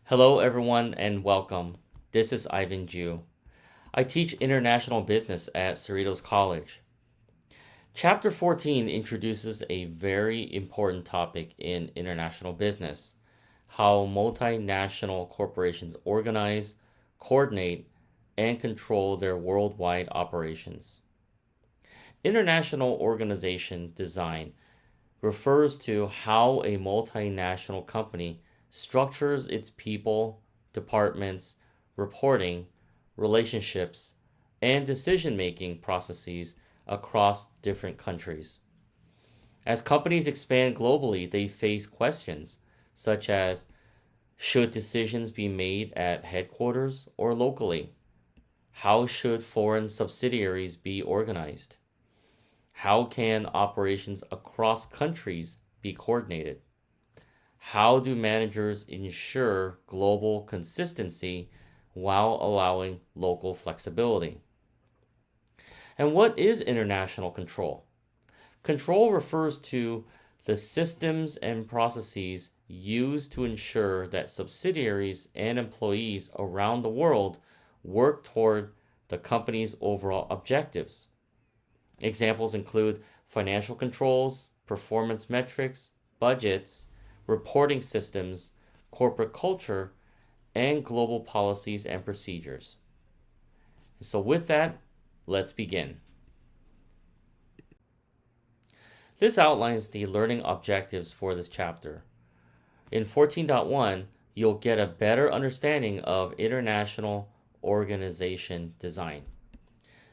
Hello, everyone, and welcome. This is Ivan Jue. I teach international business at Cerritos College. Chapter 14 introduces a very important topic in international business: how multinational corporations organize, coordinate, and control their worldwide operations. International organization design refers to how a multinational company structures its people, departments, reporting, relationships, and decision-making processes across different countries. As companies expand globally, they face questions such as, should decisions be made at headquarters or locally? How should foreign subsidiaries be organized? How can operations across countries be coordinated? How do managers ensure global consistency while allowing local flexibility? And what is international control? Control refers to the systems and processes used to ensure that subsidiaries and employees around the world work toward the company's overall objectives. Examples include financial controls, performance metrics, budgets, reporting systems, corporate culture, and global policies and procedures. So with that, let's begin. This outlines the learning objectives for this chapter. In 14.1, you'll get a better understanding of international organization design.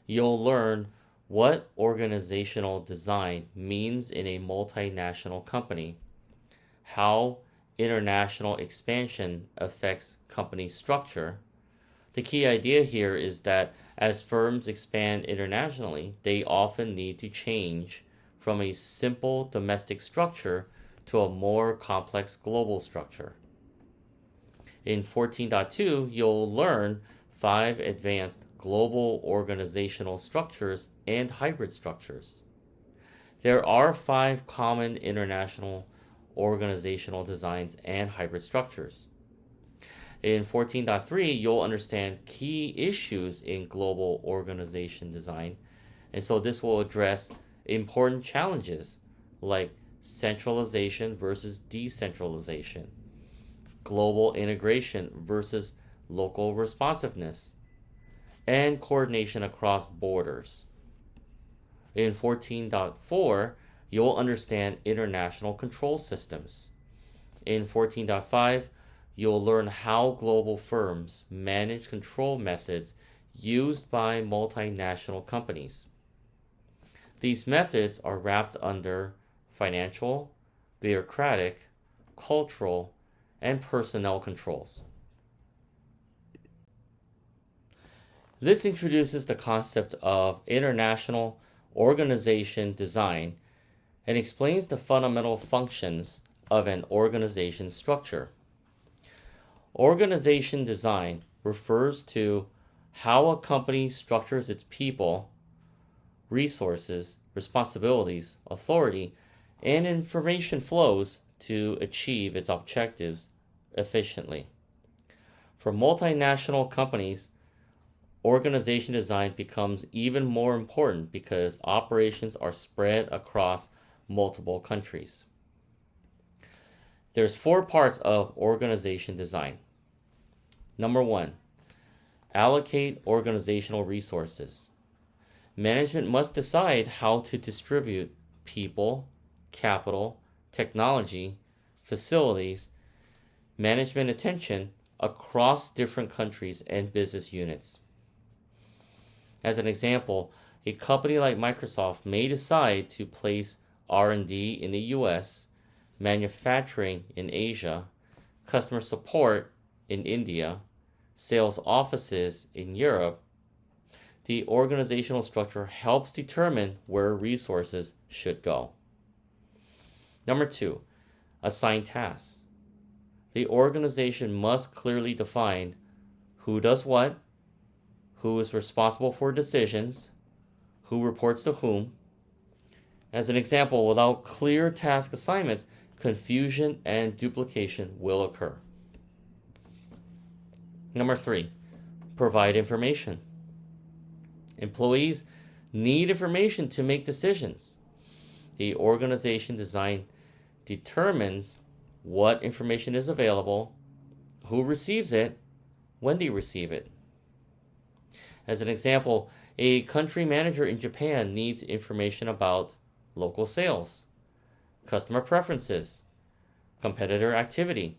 You'll learn what organizational design means in a multinational company, how international expansion affects company structure. The key idea here is that as firms expand internationally, they often need to change from a simple domestic structure to a more complex global structure. In 14.2, you'll learn 5 advanced global organizational structures and hybrid structures. There are 5 common international organizational designs and hybrid structures. In 14.3, you'll understand key issues in global organization design, and so this will address important challenges like centralization versus decentralization, global integration versus local responsiveness, and coordination across borders. In 14.4, you'll understand international control systems. In 14.5, you'll learn how global firms manage control methods used by multinational companies. These methods are wrapped under financial, bureaucratic, cultural, and personnel controls. This introduces the concept of international organization design and explains the fundamental functions of an organization structure. Organization design refers to how a company structures its people, resources, responsibilities, authority, and information flows to achieve its objectives efficiently. For multinational companies, organization design becomes even more important because operations are spread across multiple countries. There's 4 parts of organization design. Number 1, allocate organizational resources. Management must decide how to distribute people, capital, technology, facilities, management attention across different countries and business units. As an example, a company like Microsoft may decide to place R&D in the US, manufacturing in Asia, customer support in India, sales offices in Europe. The organizational structure helps determine where resources should go. Number 2, assign tasks. The organization must clearly define who does what, who is responsible for decisions, who reports to whom. As an example, without clear task assignments, confusion and duplication will occur. Number 3, provide information. Employees need information to make decisions. The organization design determines what information is available, who receives it, when they receive it. As an example, a country manager in Japan needs information about local sales, customer preferences, competitor activity,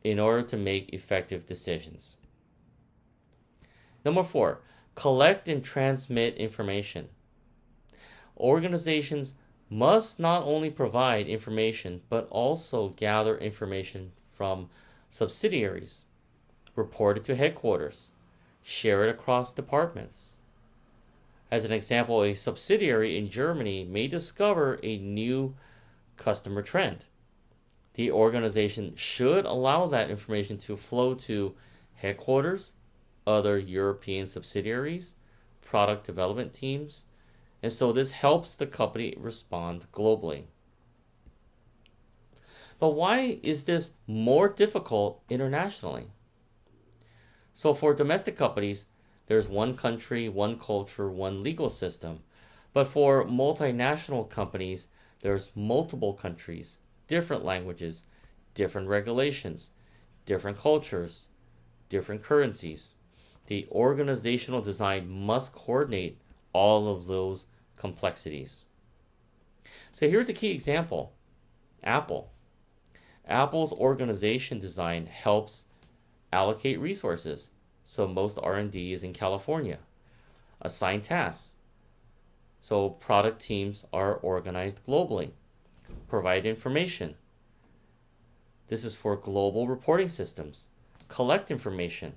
in order to make effective decisions. Number 4, collect and transmit information. Organizations must not only provide information, but also gather information from subsidiaries, report it to headquarters, share it across departments. As an example, a subsidiary in Germany may discover a new customer trend. The organization should allow that information to flow to headquarters, other European subsidiaries, product development teams, and so this helps the company respond globally. But why is this more difficult internationally? So for domestic companies, there's one country, one culture, one legal system. But for multinational companies, there's multiple countries, different languages, different regulations, different cultures, different currencies. The organizational design must coordinate all of those complexities. So here's a key example. Apple. Apple's organization design helps allocate resources. So most R&D is in California. Assign tasks. So product teams are organized globally. Provide information. This is for global reporting systems. Collect information.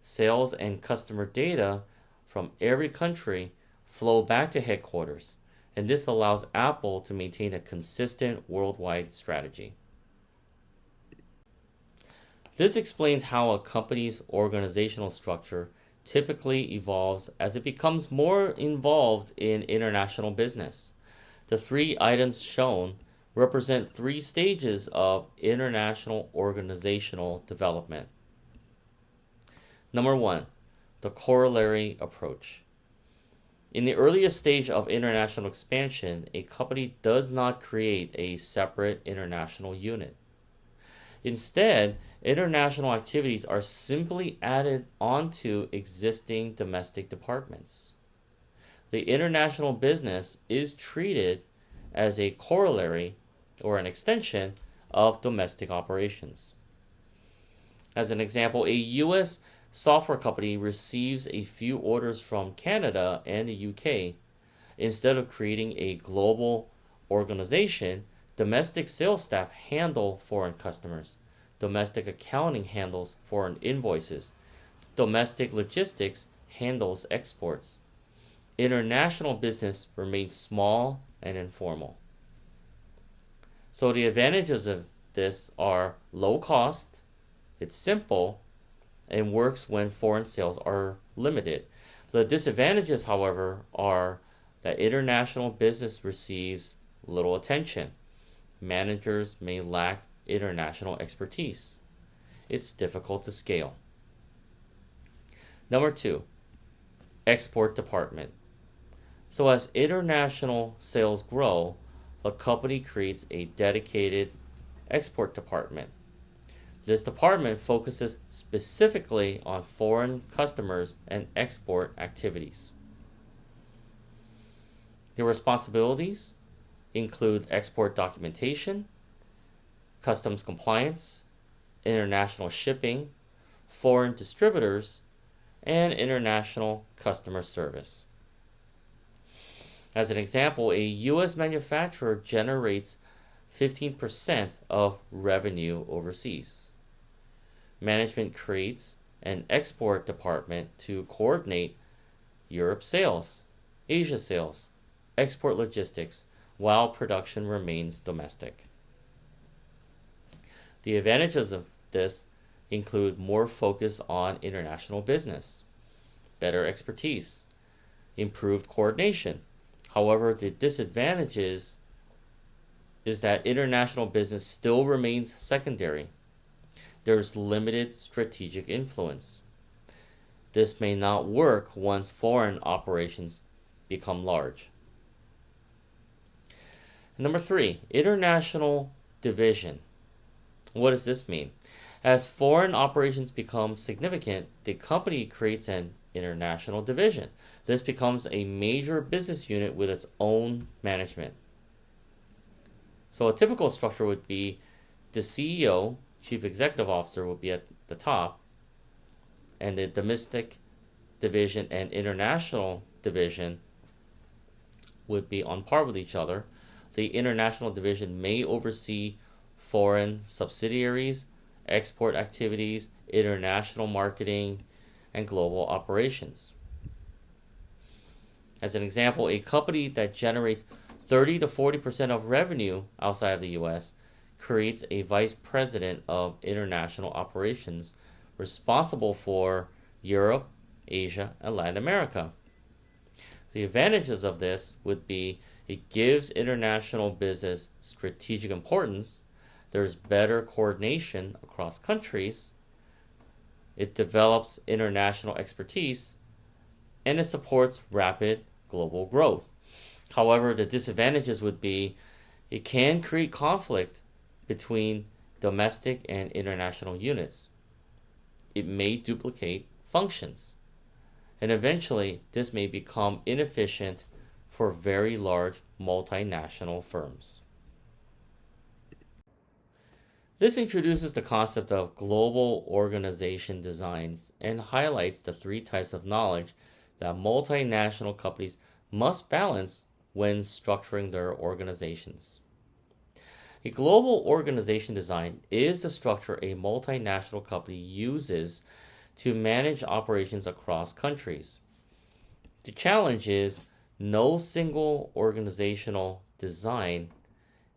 Sales and customer data from every country flow back to headquarters, and this allows Apple to maintain a consistent worldwide strategy. This explains how a company's organizational structure typically evolves as it becomes more involved in international business. The 3 items shown represent 3 stages of international organizational development. Number 1, the corollary approach. In the earliest stage of international expansion, a company does not create a separate international unit. Instead, international activities are simply added onto existing domestic departments. The international business is treated as a corollary or an extension of domestic operations. As an example, a U.S. software company receives a few orders from Canada and the UK. Instead of creating a global organization, domestic sales staff handle foreign customers. Domestic accounting handles foreign invoices. Domestic logistics handles exports. International business remains small and informal. So the advantages of this are low cost, it's simple, and works when foreign sales are limited. The disadvantages, however, are that international business receives little attention. Managers may lack international expertise. It's difficult to scale. Number 2, export department. So as international sales grow, the company creates a dedicated export department. This department focuses specifically on foreign customers and export activities. Their responsibilities include export documentation, customs compliance, international shipping, foreign distributors, and international customer service. As an example, a U.S. manufacturer generates 15% of revenue overseas. Management creates an export department to coordinate Europe sales, Asia sales, export logistics, while production remains domestic. The advantages of this include more focus on international business, better expertise, improved coordination. However, the disadvantages is that international business still remains secondary. there's limited strategic influence. This may not work once foreign operations become large. Number 3, international division. What does this mean? As foreign operations become significant, the company creates an international division. This becomes a major business unit with its own management. So a typical structure would be the CEO, Chief Executive Officer, would be at the top, and the domestic division and international division would be on par with each other. The international division may oversee foreign subsidiaries, export activities, international marketing, and global operations. As an example, a company that generates 30 to 40% of revenue outside of the U.S. creates a vice president of international operations responsible for Europe, Asia, and Latin America. The advantages of this would be it gives international business strategic importance, there's better coordination across countries, it develops international expertise, and it supports rapid global growth. However, the disadvantages would be it can create conflict between domestic and international units. It may duplicate functions. And eventually, this may become inefficient for very large multinational firms. This introduces the concept of global organization designs and highlights the 3 types of knowledge that multinational companies must balance when structuring their organizations. A global organization design is the structure a multinational company uses to manage operations across countries. The challenge is no single organizational design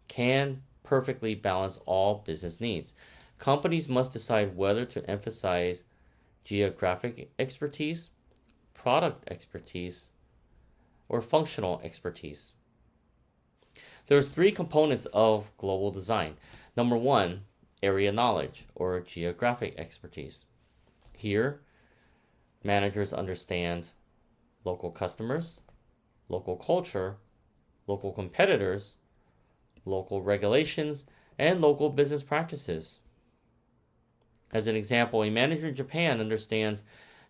can perfectly balance all business needs. Companies must decide whether to emphasize geographic expertise, product expertise, or functional expertise. There's 3 components of global design. Number 1, area knowledge or geographic expertise. Here, managers understand local customers, local culture, local competitors, local regulations, and local business practices. As an example, a manager in Japan understands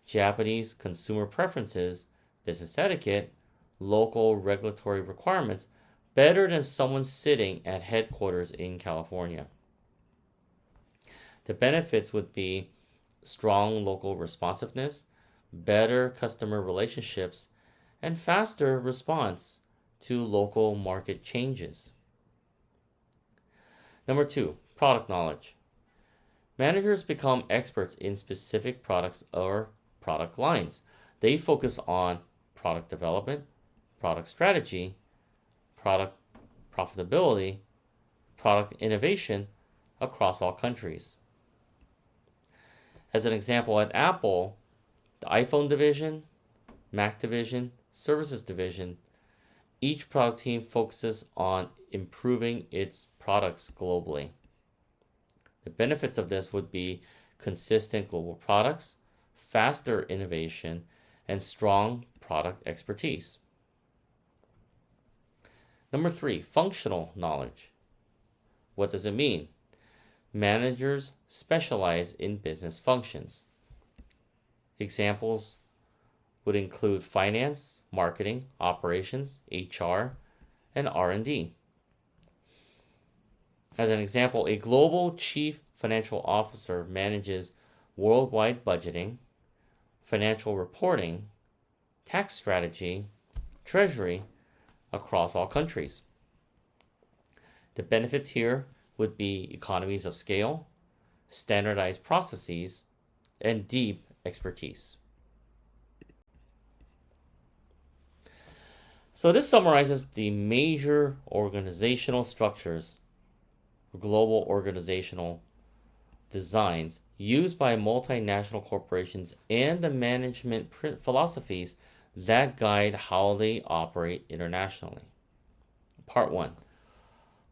Japanese consumer preferences, business etiquette, local regulatory requirements better than someone sitting at headquarters in California. The benefits would be strong local responsiveness, better customer relationships, and faster response to local market changes. Number 2, product knowledge. Managers become experts in specific products or product lines. They focus on product development, product strategy, product profitability, product innovation across all countries. As an example, at Apple, the iPhone division, Mac division, services division, each product team focuses on improving its products globally. The benefits of this would be consistent global products, faster innovation, and strong product expertise. Number 3, functional knowledge. What does it mean? Managers specialize in business functions. Examples would include finance, marketing, operations, HR, and R&D. As an example, a global chief financial officer manages worldwide budgeting, financial reporting, tax strategy, treasury across all countries. The benefits here would be economies of scale, standardized processes, and deep expertise. So this summarizes the major organizational structures, global organizational designs used by multinational corporations and the management philosophies that guide how they operate internationally. Part 1.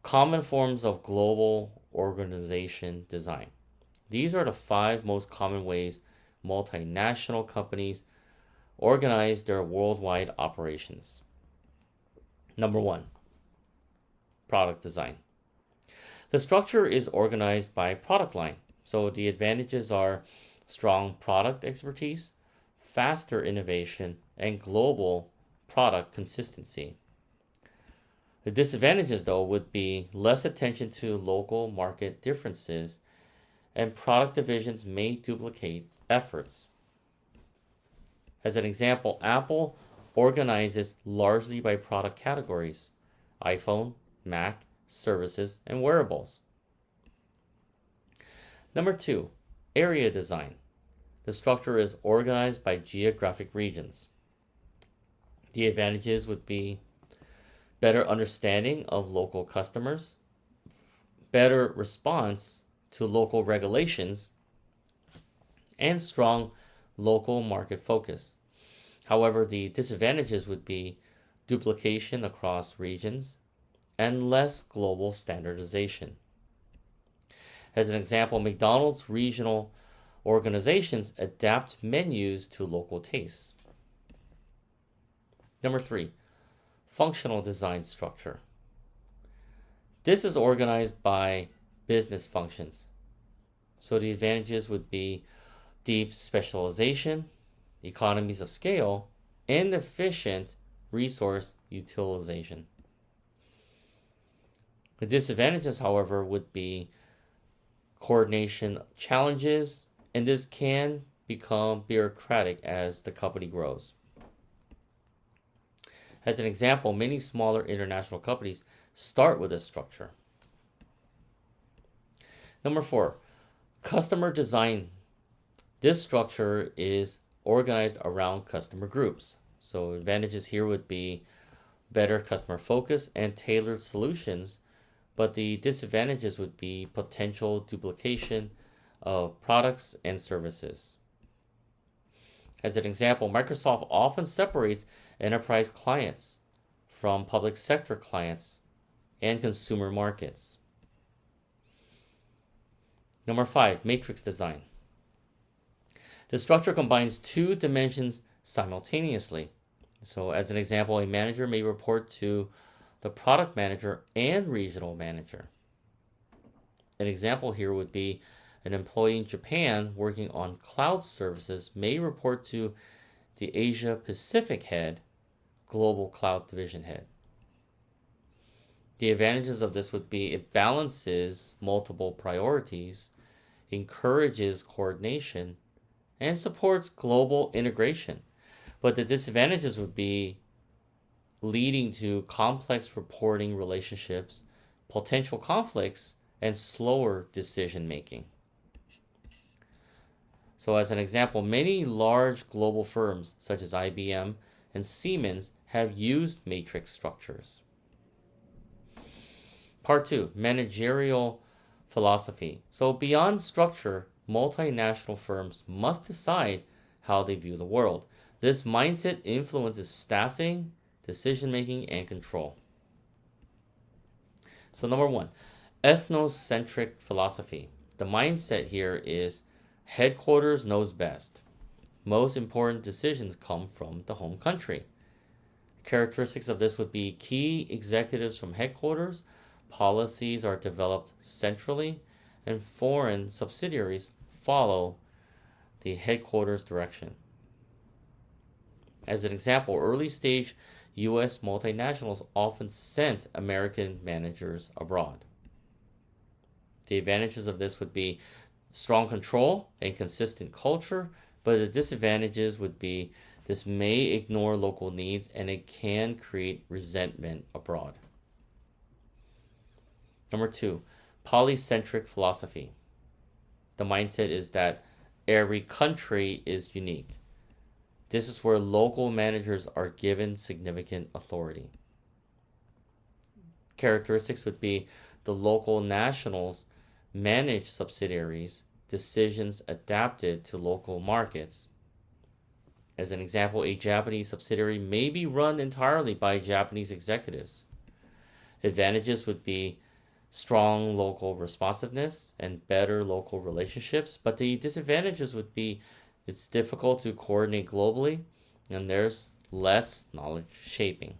Common forms of global organization design. These are the 5 most common ways multinational companies organize their worldwide operations. Number 1, product design. The structure is organized by product line. So the advantages are strong product expertise, faster innovation, and global product consistency. The disadvantages, though, would be less attention to local market differences, and product divisions may duplicate efforts. As an example, Apple organizes largely by product categories: iPhone, Mac, services, and wearables. Number 2, area design. The structure is organized by geographic regions. The advantages would be better understanding of local customers, better response to local regulations, and strong local market focus. However, the disadvantages would be duplication across regions and less global standardization. As an example, McDonald's regional organizations adapt menus to local tastes. Number 3, functional design structure. This is organized by business functions. So the advantages would be deep specialization, economies of scale, and efficient resource utilization. The disadvantages, however, would be coordination challenges, and this can become bureaucratic as the company grows. As an example, many smaller international companies start with this structure. Number 4, customer design. This structure is organized around customer groups. So advantages here would be better customer focus and tailored solutions, but the disadvantages would be potential duplication of products and services. As an example, Microsoft often separates enterprise clients from public sector clients and consumer markets. Number 5, matrix design. The structure combines 2 dimensions simultaneously. So as an example, a manager may report to the product manager and regional manager. An example here would be an employee in Japan working on cloud services may report to the Asia Pacific head, global cloud division head. The advantages of this would be it balances multiple priorities, encourages coordination, and supports global integration. But the disadvantages would be leading to complex reporting relationships, potential conflicts, and slower decision making. So as an example, many large global firms such as IBM and Siemens have used matrix structures. Part 2, managerial philosophy. So beyond structure, multinational firms must decide how they view the world. This mindset influences staffing, decision-making, and control. So number 1, ethnocentric philosophy. The mindset here is headquarters knows best. Most important decisions come from the home country. Characteristics of this would be key executives from headquarters, policies are developed centrally, and foreign subsidiaries follow the headquarters direction. As an example, early stage U.S. multinationals often sent American managers abroad. The advantages of this would be strong control and consistent culture, but the disadvantages would be this may ignore local needs and it can create resentment abroad. Number 2, polycentric philosophy. The mindset is that every country is unique. This is where local managers are given significant authority. Characteristics would be the local nationals manage subsidiaries, decisions adapted to local markets. As an example, a Japanese subsidiary may be run entirely by Japanese executives. Advantages would be strong local responsiveness, and better local relationships. But the disadvantages would be it's difficult to coordinate globally, and there's less knowledge shaping.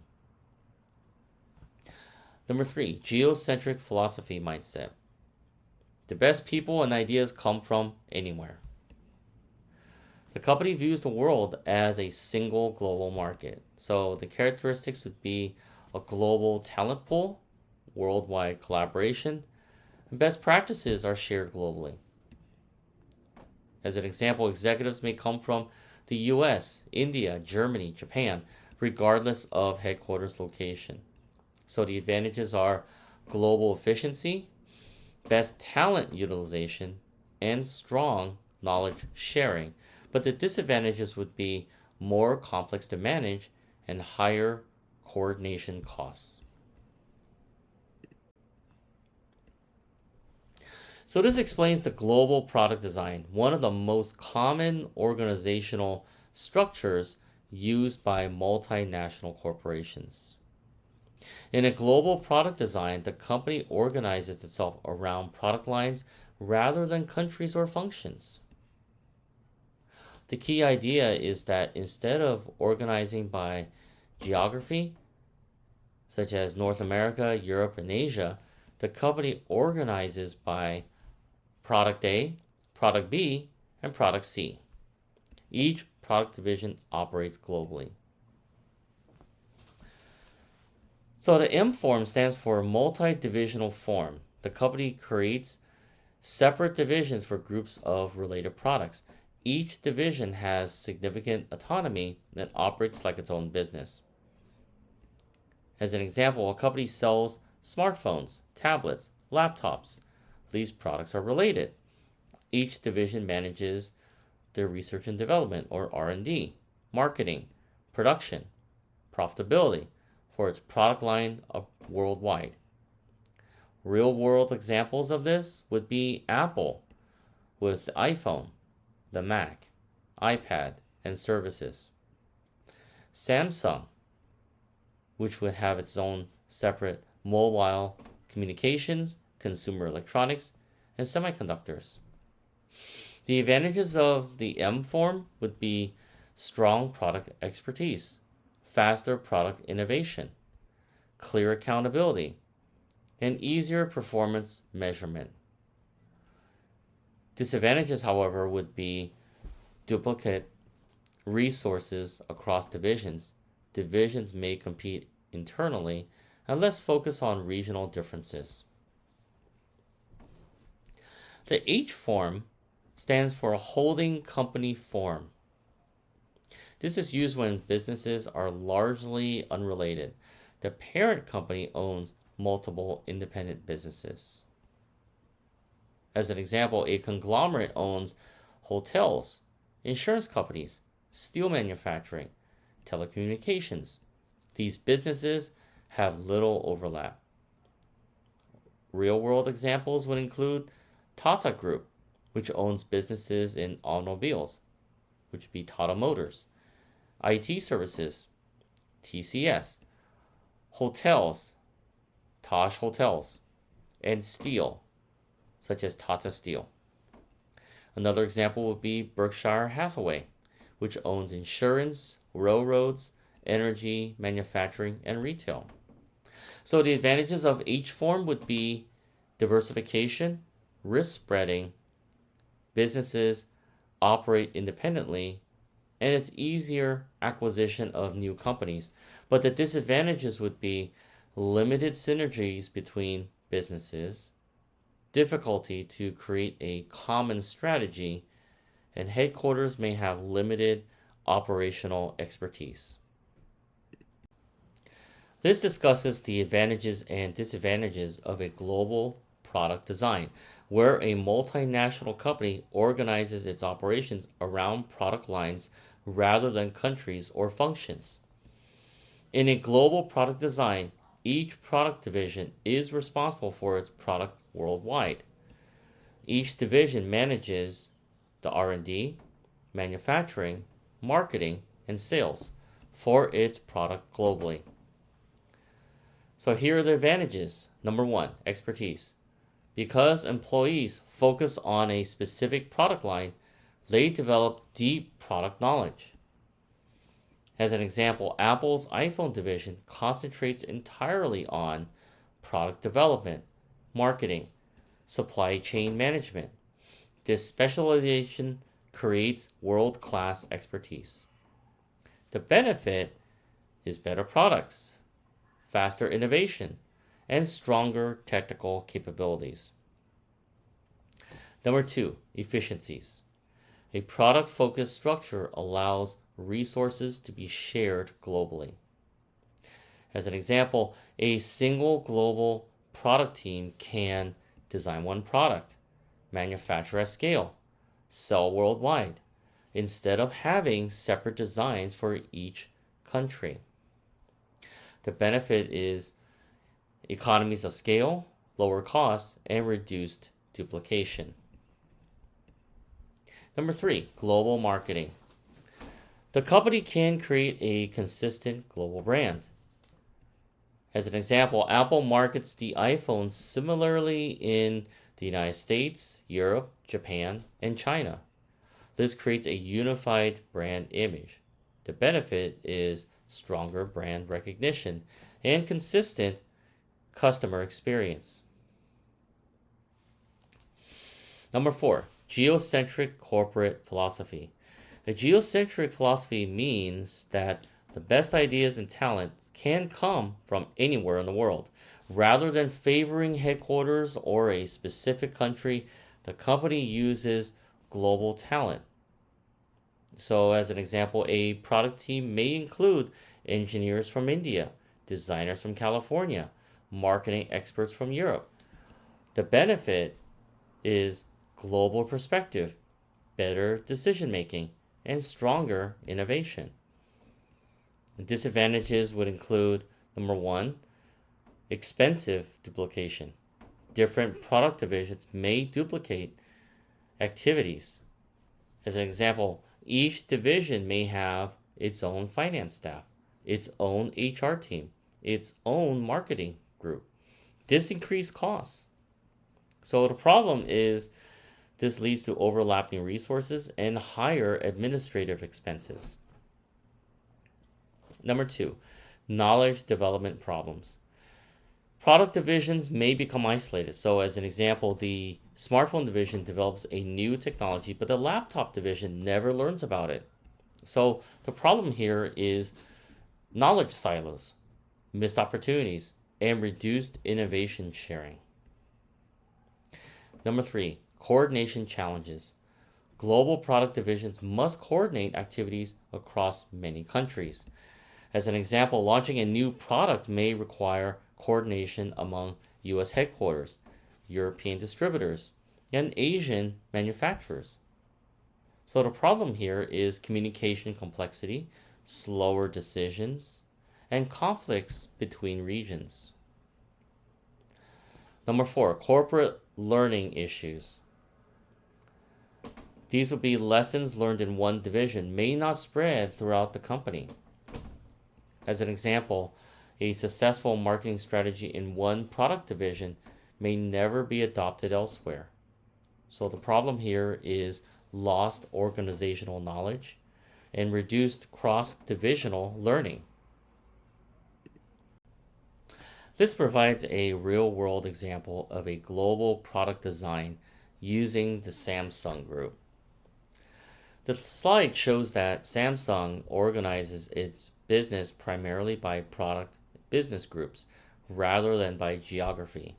Number 3, geocentric philosophy mindset. The best people and ideas come from anywhere. The company views the world as a single global market. So the characteristics would be a global talent pool, worldwide collaboration, and best practices are shared globally. As an example, executives may come from the US, India, Germany, Japan, regardless of headquarters location. So the advantages are global efficiency, best talent utilization, and strong knowledge sharing. But the disadvantages would be more complex to manage and higher coordination costs. So this explains the global product design, one of the most common organizational structures used by multinational corporations. In a global product design, the company organizes itself around product lines rather than countries or functions. The key idea is that instead of organizing by geography, such as North America, Europe, and Asia, the company organizes by Product A, Product B, and Product C. Each product division operates globally. So the M form stands for multi-divisional form. The company creates separate divisions for groups of related products. Each division has significant autonomy and operates like its own business. As an example, a company sells smartphones, tablets, laptops. These products are related. Each division manages their research and development, or R&D, marketing, production, profitability for its product line worldwide. Real-world examples of this would be Apple with the iPhone, the Mac, iPad, and services. Samsung, which would have its own separate mobile communications, consumer electronics, and semiconductors. The advantages of the M form would be strong product expertise, faster product innovation, clear accountability, and easier performance measurement. Disadvantages, however, would be duplicate resources across divisions. Divisions may compete internally and less focus on regional differences. The H form stands for holding company form. This is used when businesses are largely unrelated. The parent company owns multiple independent businesses. As an example, a conglomerate owns hotels, insurance companies, steel manufacturing, telecommunications. These businesses have little overlap. Real-world examples would include Tata Group, which owns businesses in automobiles, which would be Tata Motors, IT services, TCS, hotels, Taj Hotels, and steel, such as Tata Steel. Another example would be Berkshire Hathaway, which owns insurance, railroads, energy, manufacturing, and retail. So the advantages of H form would be diversification, risk spreading, businesses operate independently, and it's easier acquisition of new companies. But the disadvantages would be limited synergies between businesses, difficulty to create a common strategy, and headquarters may have limited operational expertise. This discusses the advantages and disadvantages of a global product design, where a multinational company organizes its operations around product lines rather than countries or functions. In a global product design, each product division is responsible for its product worldwide. Each division manages the R&D, manufacturing, marketing, and sales for its product globally. So here are the advantages. Number one, expertise. Because employees focus on a specific product line, they develop deep product knowledge. As an example, Apple's iPhone division concentrates entirely on product development, marketing, supply chain management. This specialization creates world-class expertise. The benefit is better products, faster innovation, and stronger technical capabilities. Number two, efficiencies. A product-focused structure allows resources to be shared globally. As an example, a single global product team can design one product, manufacture at scale, sell worldwide, instead of having separate designs for each country. The benefit is economies of scale, lower costs, and reduced duplication. Number three, global marketing. The company can create a consistent global brand. As an example, Apple markets the iPhone similarly in the United States, Europe, Japan, and China. This creates a unified brand image. The benefit is stronger brand recognition and consistent customer experience. Number four, geocentric corporate philosophy. The geocentric philosophy means that the best ideas and talent can come from anywhere in the world. Rather than favoring headquarters or a specific country, the company uses global talent. So, as an example, a product team may include engineers from India, designers from California, marketing experts from Europe. The benefit is global perspective, better decision making, and stronger innovation. The disadvantages would include number one, expensive duplication. Different product divisions may duplicate activities. As an example, each division may have its own finance staff, its own HR team, its own marketing group. This increases costs. So the problem is this leads to overlapping resources and higher administrative expenses. Number two, knowledge development problems. Product divisions may become isolated. So as an example, the smartphone division develops a new technology, but the laptop division never learns about it. So the problem here is knowledge silos, missed opportunities, and reduced innovation sharing. Number three, coordination challenges. Global product divisions must coordinate activities across many countries. As an example, launching a new product may require coordination among US headquarters, European distributors, and Asian manufacturers. So the problem here is communication complexity, slower decisions, and conflicts between regions. Number four, corporate learning issues. These would be lessons learned in one division may not spread throughout the company. As an example, a successful marketing strategy in one product division may never be adopted elsewhere. So the problem here is lost organizational knowledge and reduced cross-divisional learning. This provides a real-world example of a global product design using the Samsung Group. The slide shows that Samsung organizes its business primarily by product business groups rather than by geography,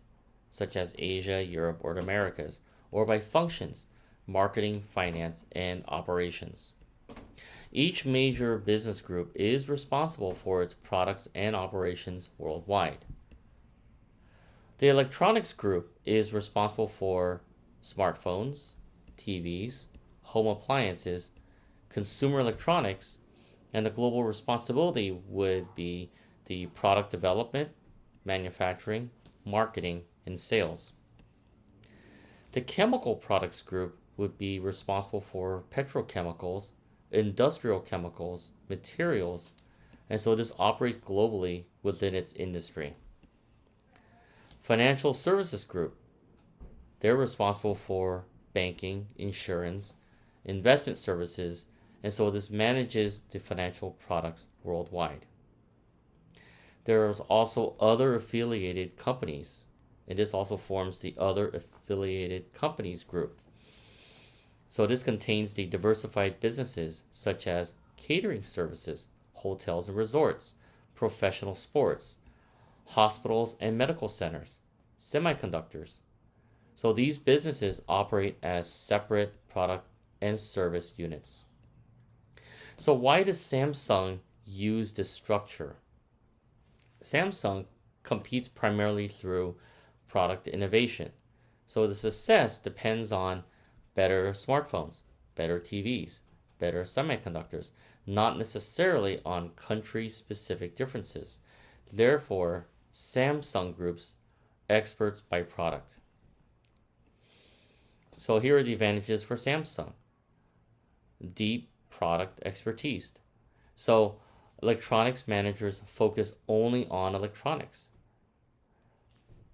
such as Asia, Europe, or the Americas, or by functions, marketing, finance, and operations. Each major business group is responsible for its products and operations worldwide. The electronics group is responsible for smartphones, TVs, home appliances, consumer electronics, and the global responsibility would be the product development, manufacturing, marketing, and sales. The chemical products group would be responsible for petrochemicals, industrial chemicals, materials, and so this operates globally within its industry. Financial Services Group, they're responsible for banking, insurance, investment services, and so this manages the financial products worldwide. There's also other affiliated companies, and this also forms the other affiliated companies group. So this contains the diversified businesses such as catering services, hotels and resorts, professional sports, hospitals and medical centers, semiconductors. So these businesses operate as separate product and service units. So why does Samsung use this structure? Samsung competes primarily through product innovation. So the success depends on better smartphones, better TVs, better semiconductors, not necessarily on country-specific differences. Therefore, Samsung groups experts by product. So here are the advantages for Samsung. Deep product expertise. So electronics managers focus only on electronics.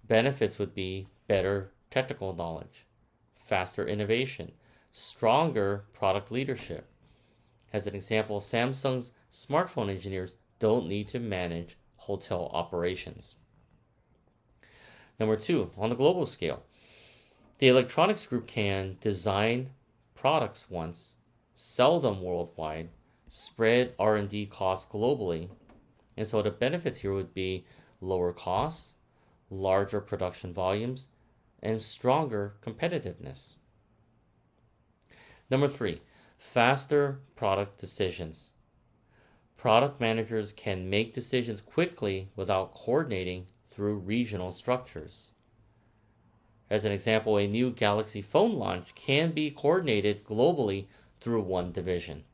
Benefits would be better technical knowledge, faster innovation, stronger product leadership. As an example, Samsung's smartphone engineers don't need to manage hotel operations. Number 2, on the global scale, the electronics group can design products once, sell them worldwide, spread R&D costs globally, and so the benefits here would be lower costs, larger production volumes, and stronger competitiveness. Number 3, faster product decisions. Product managers can make decisions quickly without coordinating through regional structures. As an example, a new Galaxy phone launch can be coordinated globally through one division.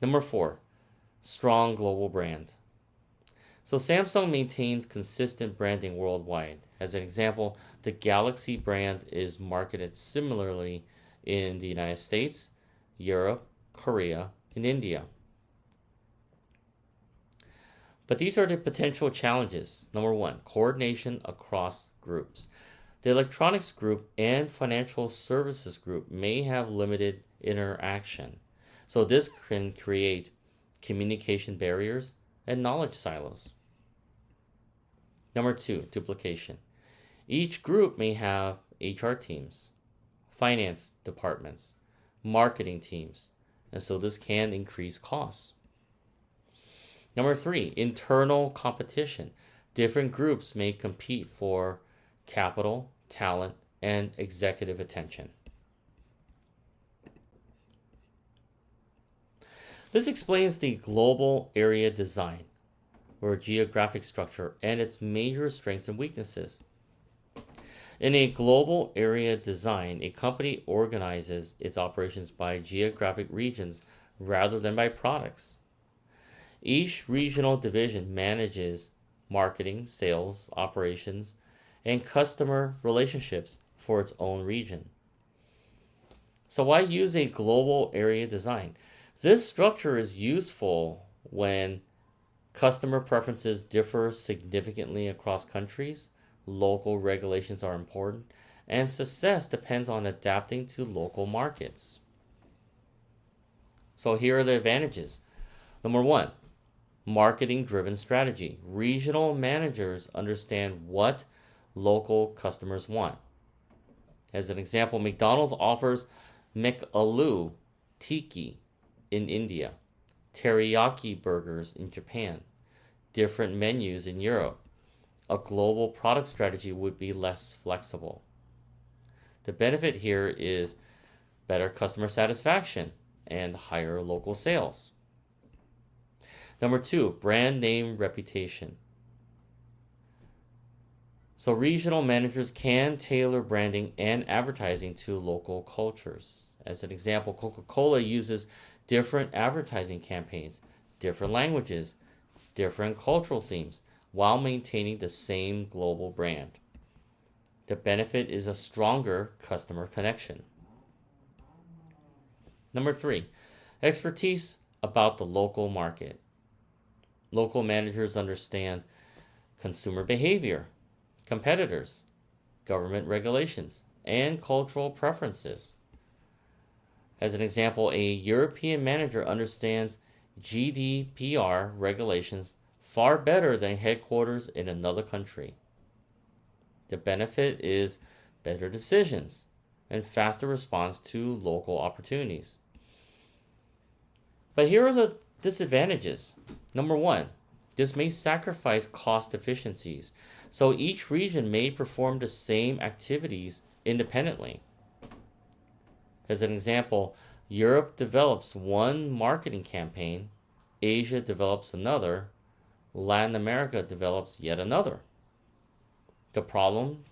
Number 4, strong global brand. So Samsung maintains consistent branding worldwide. As an example, the Galaxy brand is marketed similarly in the United States, Europe, Korea, and India. But these are the potential challenges. Number 1, coordination across groups. The electronics group and financial services group may have limited interaction. So this can create communication barriers and knowledge silos. Number 2, duplication. Each group may have HR teams, finance departments, marketing teams, and so this can increase costs. Number 3, internal competition. Different groups may compete for capital, talent, and executive attention. This explains the global area design, or geographic structure, and its major strengths and weaknesses. In a global area design, a company organizes its operations by geographic regions rather than by products. Each regional division manages marketing, sales, operations, and customer relationships for its own region. So why use a global area design? This structure is useful when customer preferences differ significantly across countries, local regulations are important, and success depends on adapting to local markets. So here are the advantages. Number 1, marketing-driven strategy. Regional managers understand what local customers want. As an example, McDonald's offers McAloo Tiki in India, teriyaki burgers in Japan, different menus in Europe. A global product strategy would be less flexible. The benefit here is better customer satisfaction and higher local sales. Number 2, brand name reputation. So regional managers can tailor branding and advertising to local cultures. As an example, Coca-Cola uses different advertising campaigns, different languages, different cultural themes, while maintaining the same global brand. The benefit is a stronger customer connection. Number 3, expertise about the local market. Local managers understand consumer behavior, competitors, government regulations, and cultural preferences. As an example, a European manager understands GDPR regulations far better than headquarters in another country. The benefit is better decisions and faster response to local opportunities. But here are the disadvantages. Number one, this may sacrifice cost efficiencies, so each region may perform the same activities independently. As an example, Europe develops one marketing campaign, Asia develops another, Latin America develops yet another. The problem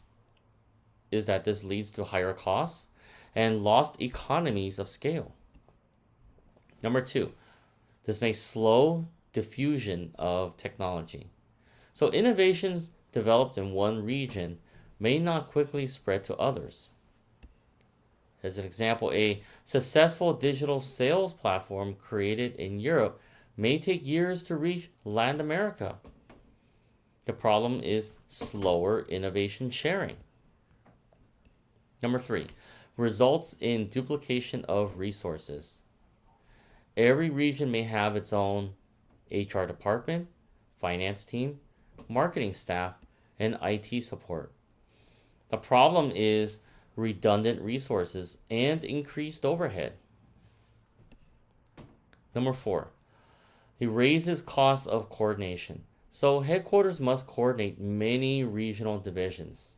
is that this leads to higher costs and lost economies of scale. Number two, this may slow diffusion of technology. So innovations developed in one region may not quickly spread to others. As an example, a successful digital sales platform created in Europe may take years to reach Latin America. The problem is slower innovation sharing. Number three, results in duplication of resources. Every region may have its own HR department, finance team, marketing staff, and IT support. The problem is redundant resources and increased overhead. Number four, it raises costs of coordination. So headquarters must coordinate many regional divisions.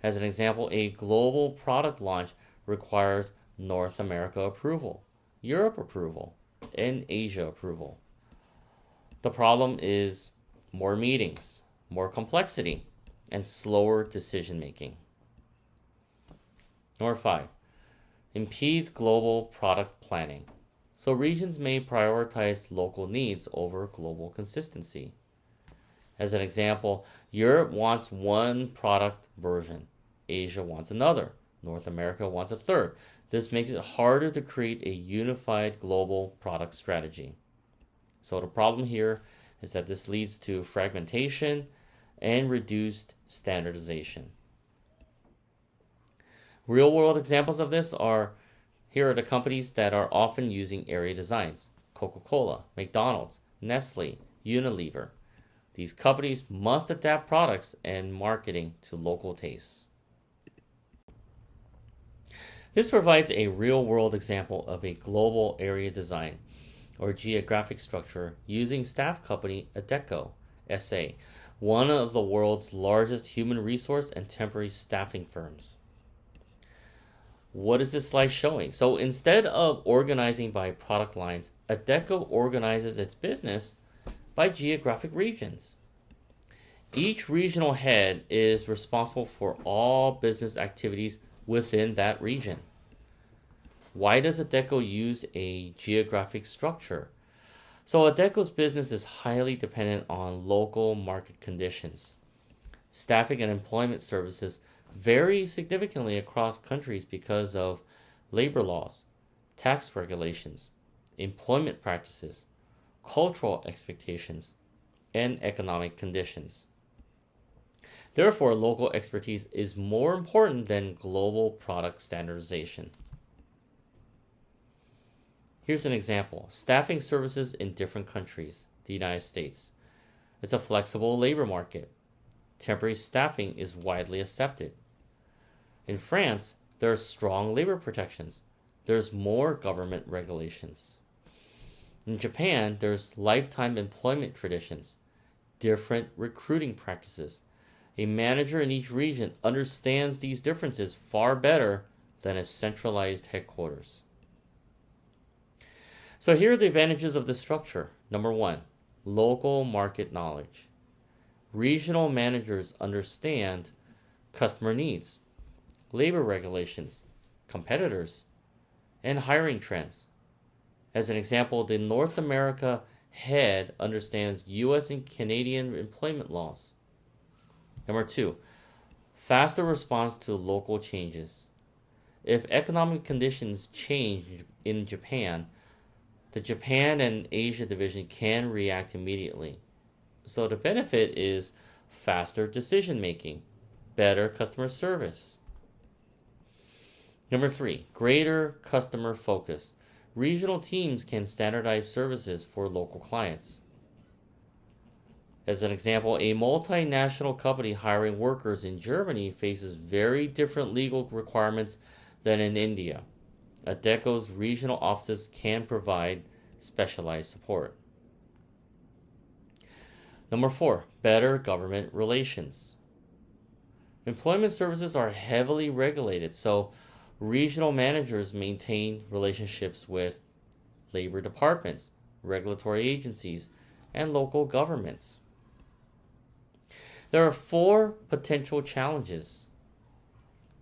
As an example, a global product launch requires North America approval, Europe approval, and Asia approval. The problem is more meetings, more complexity, and slower decision making. Number five, impedes global product planning. So regions may prioritize local needs over global consistency. As an example, Europe wants one product version, Asia wants another, North America wants a third. This makes it harder to create a unified global product strategy. So the problem here is that this leads to fragmentation and reduced standardization. Real-world examples of this are, here are the companies that are often using area designs: Coca-Cola, McDonald's, Nestle, Unilever. These companies must adapt products and marketing to local tastes. This provides a real-world example of a global area design or geographic structure using staff company Adecco SA, one of the world's largest human resource and temporary staffing firms. What is this slide showing? So instead of organizing by product lines, Adecco organizes its business by geographic regions. Each regional head is responsible for all business activities within that region. Why does Adecco use a geographic structure? So Adecco's business is highly dependent on local market conditions. Staffing and employment services vary significantly across countries because of labor laws, tax regulations, employment practices, cultural expectations, and economic conditions. Therefore, local expertise is more important than global product standardization. Here's an example: staffing services in different countries. The United States. It's a flexible labor market. Temporary staffing is widely accepted. In France, there are strong labor protections. There's more government regulations. In Japan, there's lifetime employment traditions, different recruiting practices. A manager in each region understands these differences far better than a centralized headquarters. So here are the advantages of this structure. Number one, local market knowledge. Regional managers understand customer needs, labor regulations, competitors, and hiring trends. As an example, the North America head understands U.S. and Canadian employment laws. Number two, faster response to local changes. If economic conditions change in Japan, the Japan and Asia division can react immediately. So the benefit is faster decision making, better customer service. Number 3, greater customer focus. Regional teams can standardize services for local clients. As an example, a multinational company hiring workers in Germany faces very different legal requirements than in India. Adecco's regional offices can provide specialized support. Number 4, better government relations. Employment services are heavily regulated, so regional managers maintain relationships with labor departments, regulatory agencies, and local governments. There are 4 potential challenges.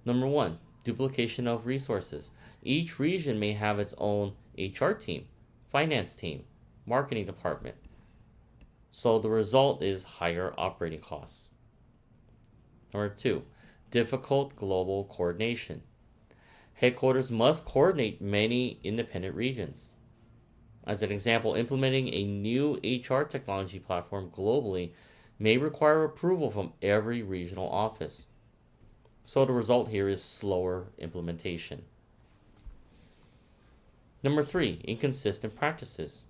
Number 1, duplication of resources. Each region may have its own HR team, finance team, marketing department. So the result is higher operating costs. Number 2, difficult global coordination. Headquarters must coordinate many independent regions. As an example, implementing a new HR technology platform globally may require approval from every regional office. So the result here is slower implementation. Number 3, inconsistent practices.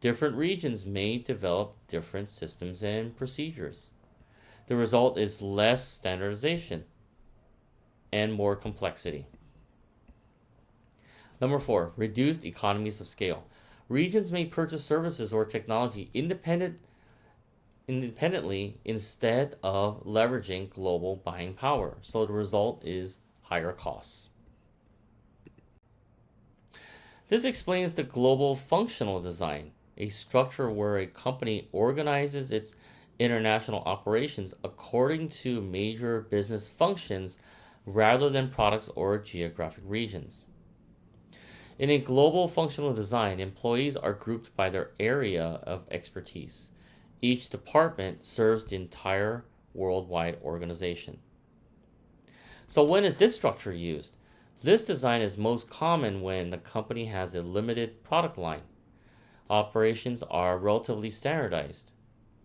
Different regions may develop different systems and procedures. The result is less standardization and more complexity. Number 4, reduced economies of scale. Regions may purchase services or technology independently instead of leveraging global buying power. So the result is higher costs. This explains the global functional design, a structure where a company organizes its international operations according to major business functions rather than products or geographic regions. In a global functional design, employees are grouped by their area of expertise. Each department serves the entire worldwide organization. So when is this structure used? This design is most common when the company has a limited product line. Operations are relatively standardized.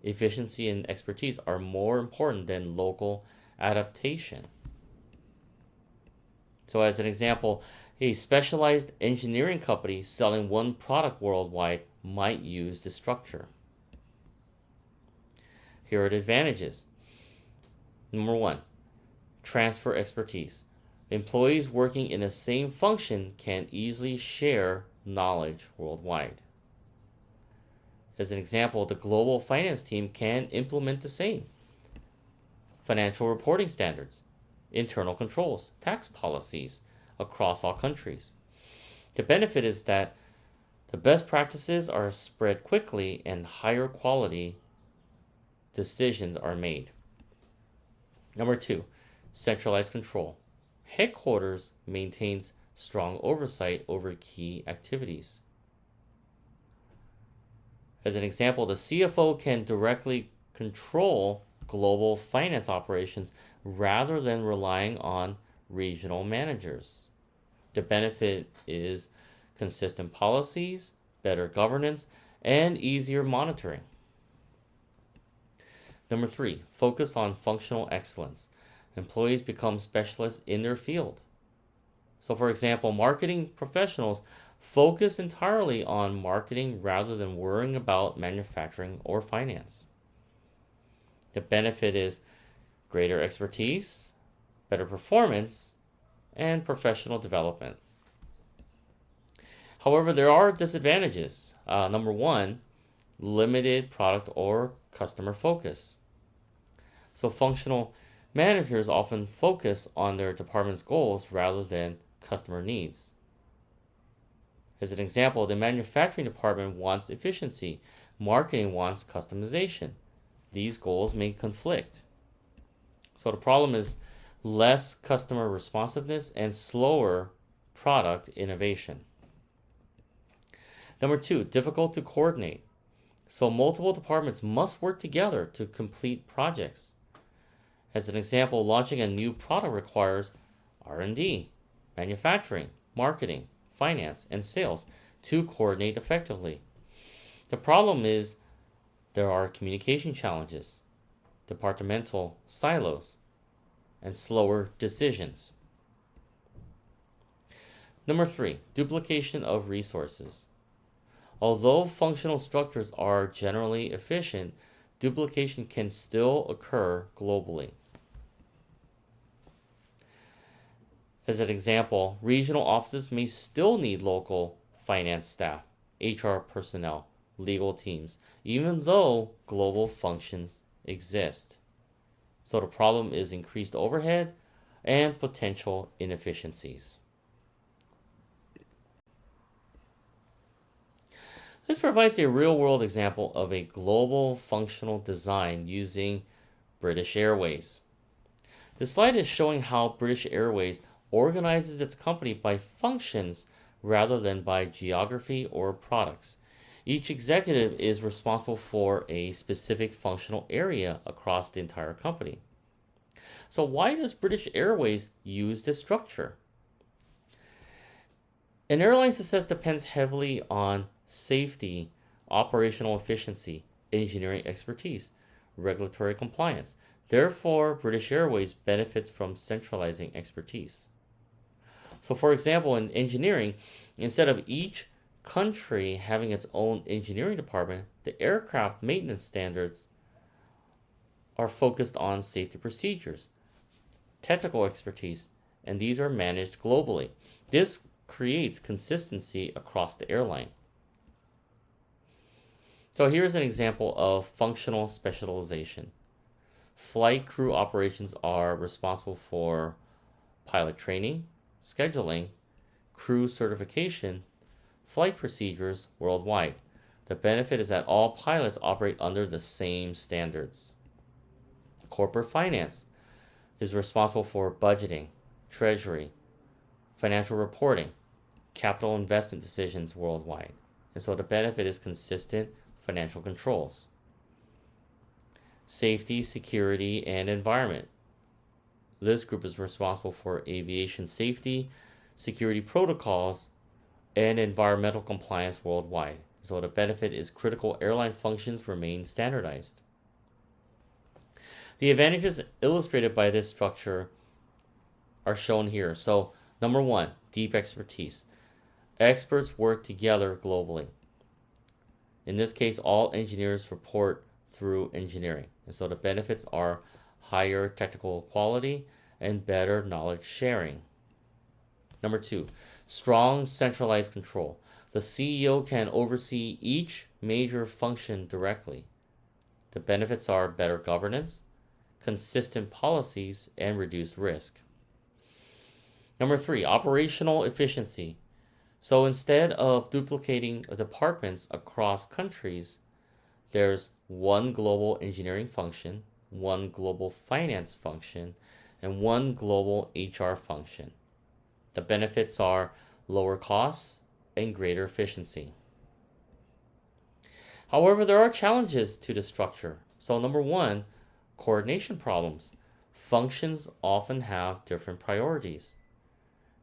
Efficiency and expertise are more important than local adaptation. So as an example, a specialized engineering company selling one product worldwide might use this structure. Here are the advantages. Number 1, transfer expertise. Employees working in the same function can easily share knowledge worldwide. As an example, the global finance team can implement the same financial reporting standards, internal controls, tax policies across all countries. The benefit is that the best practices are spread quickly and higher quality decisions are made. Number 2, centralized control. Headquarters maintains strong oversight over key activities. As an example, the CFO can directly control global finance operations rather than relying on regional managers. The benefit is consistent policies, better governance, and easier monitoring. Number 3, focus on functional excellence. Employees become specialists in their field. So for example, marketing professionals focus entirely on marketing rather than worrying about manufacturing or finance. The benefit is greater expertise, better performance, and professional development. However, there are disadvantages. Number 1, limited product or customer focus. So functional managers often focus on their department's goals rather than customer needs. As an example, the manufacturing department wants efficiency, marketing wants customization. These goals may conflict. So the problem is less customer responsiveness and slower product innovation. Number 2, difficult to coordinate. So multiple departments must work together to complete projects. As an example, launching a new product requires R&D, manufacturing, marketing, finance, and sales to coordinate effectively. The problem is There are communication challenges, departmental silos, and slower decisions. Number 3, duplication of resources. Although functional structures are generally efficient, duplication can still occur globally. As an example, regional offices may still need local finance staff, HR personnel, legal teams, even though global functions exist. So the problem is increased overhead and potential inefficiencies. This provides a real-world example of a global functional design using British Airways. The slide is showing how British Airways organizes its company by functions rather than by geography or products. Each executive is responsible for a specific functional area across the entire company. So why does British Airways use this structure? An airline's success depends heavily on safety, operational efficiency, engineering expertise, regulatory compliance. Therefore, British Airways benefits from centralizing expertise. So for example, in engineering, instead of each country having its own engineering department, the aircraft maintenance standards are focused on safety procedures, technical expertise, and these are managed globally. This creates consistency across the airline. So here's an example of functional specialization. Flight crew operations are responsible for pilot training, scheduling, crew certification, flight procedures worldwide. The benefit is that all pilots operate under the same standards. Corporate finance is responsible for budgeting, treasury, financial reporting, capital investment decisions worldwide. And so the benefit is consistent financial controls. Safety, security, and environment. This group is responsible for aviation safety, security protocols, and environmental compliance worldwide. So the benefit is critical airline functions remain standardized. The advantages illustrated by this structure are shown here. So number 1, deep expertise. Experts work together globally. In this case, all engineers report through engineering. And so the benefits are higher technical quality and better knowledge sharing. Number 2, strong centralized control. The CEO can oversee each major function directly. The benefits are better governance, consistent policies, and reduced risk. Number 3, operational efficiency. So instead of duplicating departments across countries, there's one global engineering function, one global finance function, and one global HR function. The benefits are lower costs and greater efficiency. However, there are challenges to the structure. So number 1, coordination problems. Functions often have different priorities.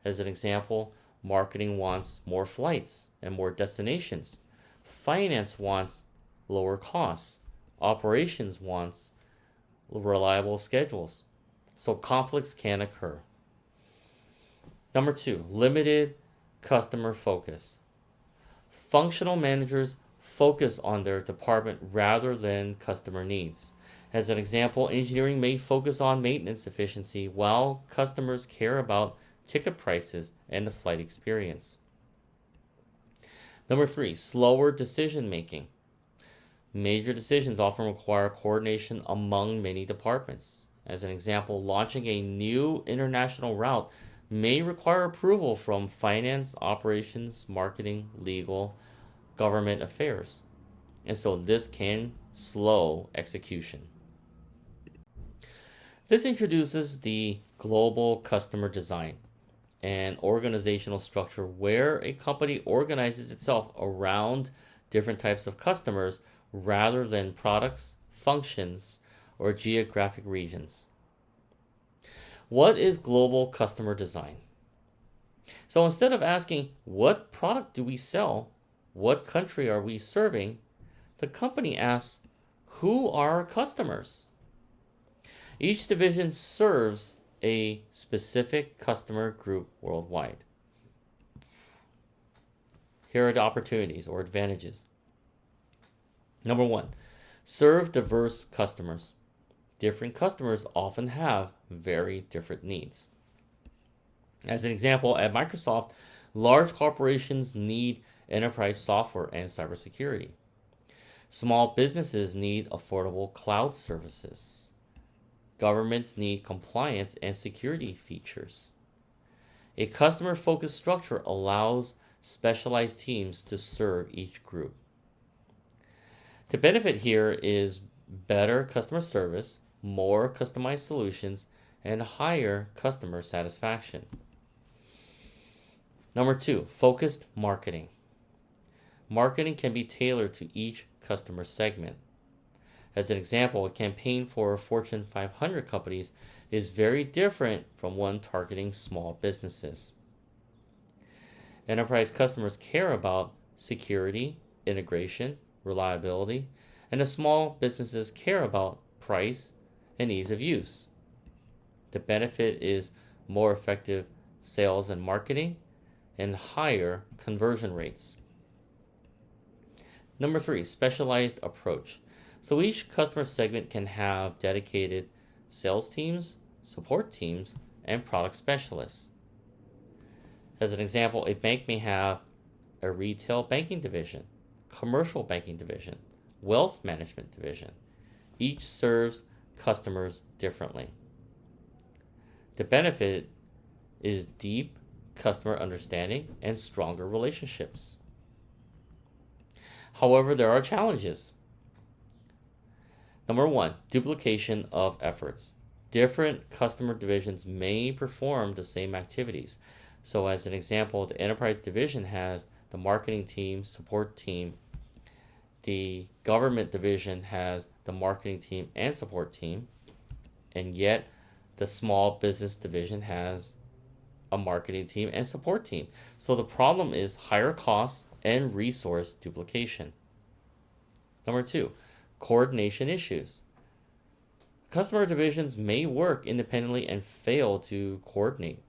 As an example, marketing wants more flights and more destinations. Finance wants lower costs. Operations wants reliable schedules. So conflicts can occur. Number 2, limited customer focus. Functional managers focus on their department rather than customer needs. As an example, engineering may focus on maintenance efficiency while customers care about ticket prices and the flight experience. Number 3, slower decision making. Major decisions often require coordination among many departments. As an example, launching a new international route may require approval from finance, operations, marketing, legal, government affairs. And so this can slow execution. This introduces the global customer design, an organizational structure where a company organizes itself around different types of customers rather than products, functions, or geographic regions. What is global customer design? So instead of asking, what product do we sell? What country are we serving? The company asks, Who are our customers? Each division serves a specific customer group worldwide. Here are the opportunities or advantages. Number one, serve diverse customers. Different customers often have very different needs. As an example, at Microsoft, large corporations need enterprise software and cybersecurity. Small businesses need affordable cloud services. Governments need compliance and security features. A customer-focused structure allows specialized teams to serve each group. The benefit here is better customer service, more customized solutions, and higher customer satisfaction. Number two, focused marketing. Marketing can be tailored to each customer segment. As an example, a campaign for Fortune 500 companies is very different from one targeting small businesses. Enterprise customers care about security, integration, reliability, and the small businesses care about price and ease of use. The benefit is more effective sales and marketing and higher conversion rates. Number three, specialized approach. So each customer segment can have dedicated sales teams, support teams, and product specialists. As an example, a bank may have a retail banking division, commercial banking division, wealth management division. Each serves customers differently. The benefit is deep customer understanding and stronger relationships. However, there are challenges. Number one, duplication of efforts. Different customer divisions may perform the same activities. So as an example, the enterprise division has the marketing team, support team. The government division has the marketing team and support team. And yet the small business division has a marketing team and support team. So the problem is higher costs and resource duplication. Number two, coordination issues. Customer divisions may work independently and fail to coordinate.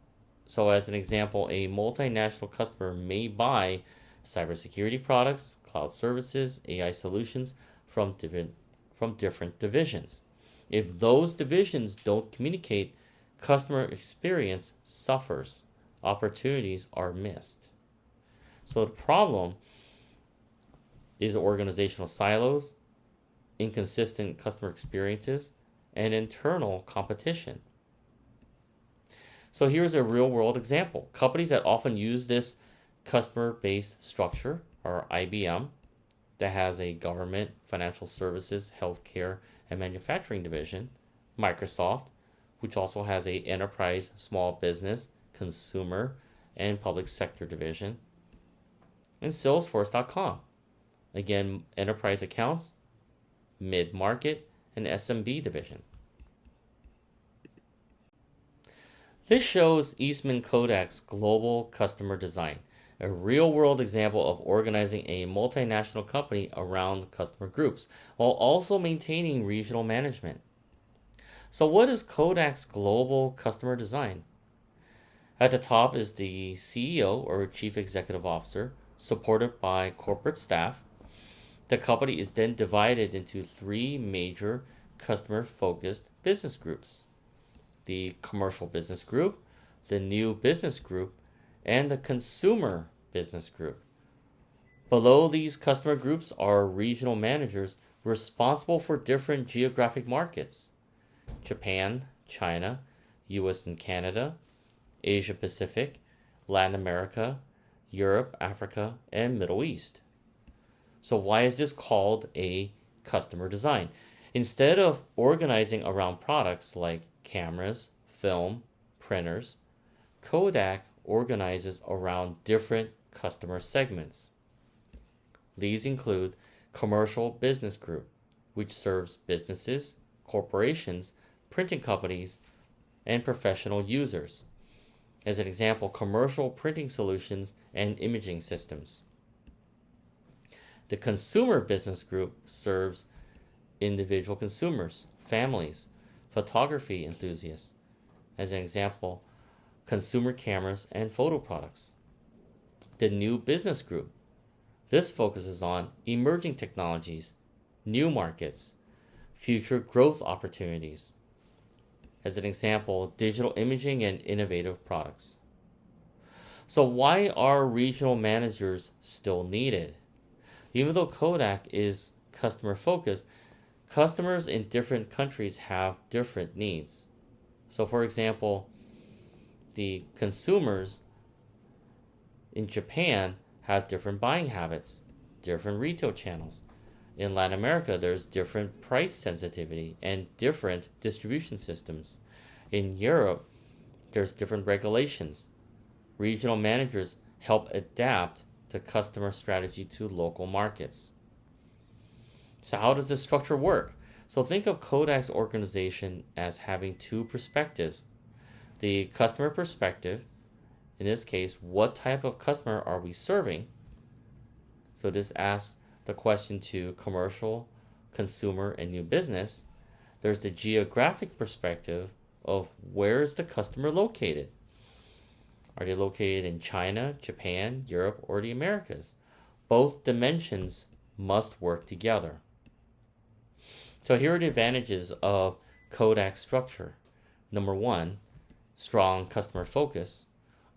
So as an example, a multinational customer may buy cybersecurity products, cloud services, AI solutions from different divisions. If those divisions don't communicate, customer experience suffers. Opportunities are missed. So the problem is organizational silos, inconsistent customer experiences, and internal competition. So here's a real-world example. Companies that often use this customer-based structure are IBM, that has a government, financial services, healthcare, and manufacturing division. Microsoft, which also has a enterprise, small business, consumer, and public sector division. And Salesforce.com, again, enterprise accounts, mid-market, and SMB division. This shows Eastman Kodak's global customer design, a real-world example of organizing a multinational company around customer groups, while also maintaining regional management. So what is Kodak's global customer design? At the top is the CEO or Chief Executive Officer, supported by corporate staff. The company is then divided into three major customer-focused business groups: the commercial business group, the new business group, and the consumer business group. Below these customer groups are regional managers responsible for different geographic markets: Japan, China, US and Canada, Asia Pacific, Latin America, Europe, Africa, and Middle East. So why is this called a customer design? Instead of organizing around products like cameras, film, printers, Kodak organizes around different customer segments. These include Commercial Business Group, which serves businesses, corporations, printing companies, and professional users. As an example, commercial printing solutions and imaging systems. The Consumer Business Group serves individual consumers, families, photography enthusiasts. As an example, consumer cameras and photo products. The new business group. This focuses on emerging technologies, new markets, future growth opportunities. As an example, digital imaging and innovative products. So why are regional managers still needed? Even though Kodak is customer focused, customers in different countries have different needs. So for example, the consumers in Japan have different buying habits, different retail channels. In Latin America, there's different price sensitivity and different distribution systems. In Europe, there's different regulations. Regional managers help adapt the customer strategy to local markets. So how does this structure work? So think of Kodak's organization as having two perspectives. The customer perspective, in this case, what type of customer are we serving? So this asks the question to commercial, consumer, and new business. There's the geographic perspective of where is the customer located. Are they located in China, Japan, Europe, or the Americas? Both dimensions must work together. So here are the advantages of Kodak's structure. Number one, strong customer focus.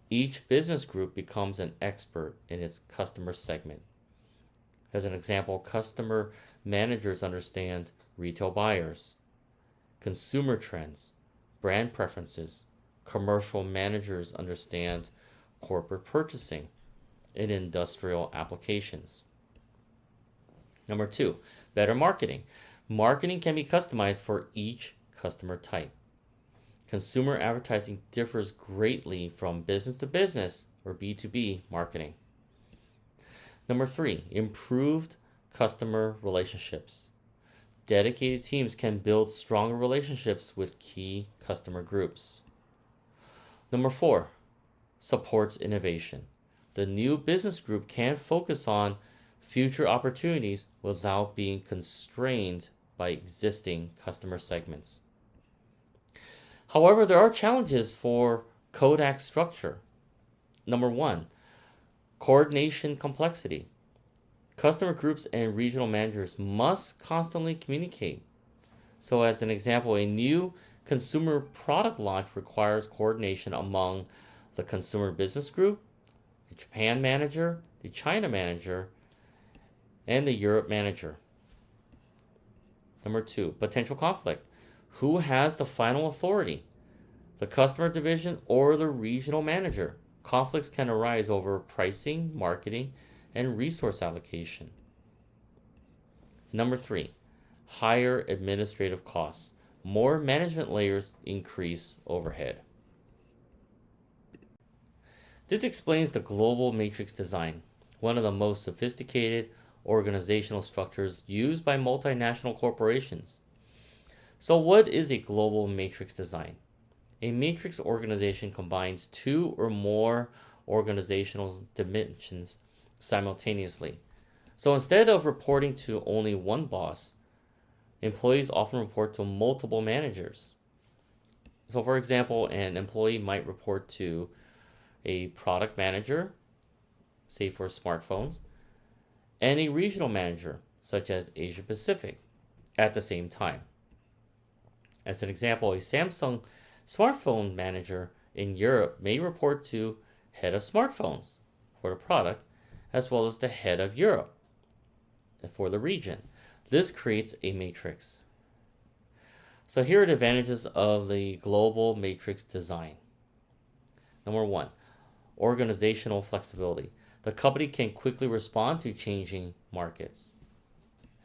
Each business group becomes an expert in its customer segment. As an example, customer managers understand retail buyers, consumer trends, brand preferences. Commercial managers understand corporate purchasing and industrial applications. Number two, better marketing. Marketing can be customized for each customer type. Consumer advertising differs greatly from business to business or B2B marketing. Number three, improved customer relationships. Dedicated teams can build stronger relationships with key customer groups. Number four, supports innovation. The new business group can focus on future opportunities without being constrained by existing customer segments. However, there are challenges for Kodak's structure. Number one, coordination complexity. Customer groups and regional managers must constantly communicate. So as an example, a new consumer product launch requires coordination among the consumer business group, the Japan manager, the China manager, and the Europe manager. Number two, potential conflict. Who has the final authority? The customer division or the regional manager? Conflicts can arise over pricing, marketing, and resource allocation. Number three, higher administrative costs. More management layers increase overhead. This explains the global matrix design, one of the most sophisticated organizational structures used by multinational corporations. So what is a global matrix design? A matrix organization combines two or more organizational dimensions simultaneously. So instead of reporting to only one boss, employees often report to multiple managers. So for example, an employee might report to a product manager, say for smartphones, and a regional manager, such as Asia Pacific, at the same time. As an example, a Samsung smartphone manager in Europe may report to head of smartphones for the product, as well as the head of Europe for the region. This creates a matrix. So here are the advantages of the global matrix design. Number one, organizational flexibility. The company can quickly respond to changing markets.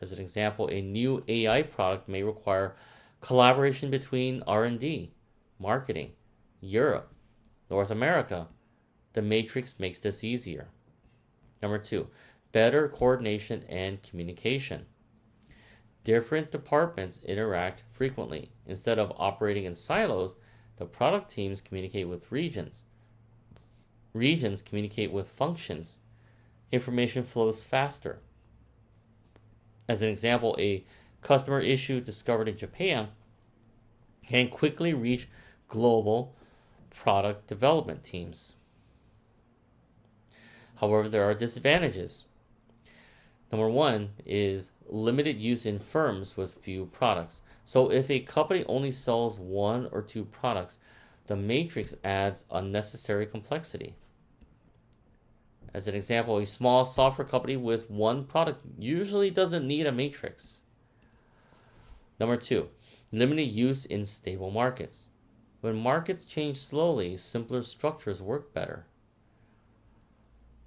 As an example, a new AI product may require collaboration between R&D, marketing, Europe, North America. The matrix makes this easier. Number two, better coordination and communication. Different departments interact frequently. Instead of operating in silos, the product teams communicate with regions. Regions communicate with functions. Information flows faster. As an example, a customer issue discovered in Japan can quickly reach global product development teams. However, there are disadvantages. Number one is limited use in firms with few products. So if a company only sells one or two products, the matrix adds unnecessary complexity. As an example, a small software company with one product usually doesn't need a matrix. Number two, limited use in stable markets. When markets change slowly, simpler structures work better.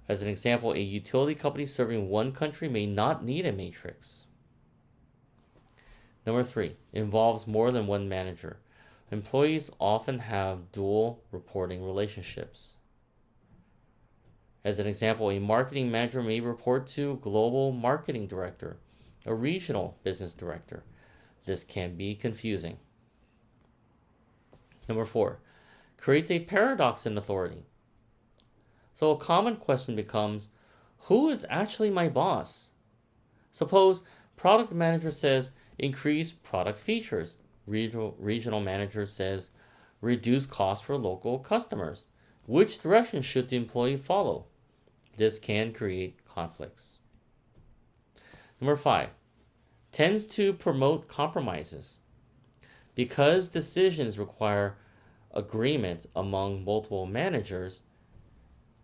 As an example, a utility company serving one country may not need a matrix. Number three, involves more than one manager. Employees often have dual reporting relationships. As an example, a marketing manager may report to a global marketing director, a regional business director. This can be confusing. Number four, creates a paradox in authority. So a common question becomes, who is actually my boss? Suppose product manager says, increase product features. Regional manager says, reduce costs for local customers. Which direction should the employee follow? This can create conflicts. Number five, tends to promote compromises. Because decisions require agreement among multiple managers,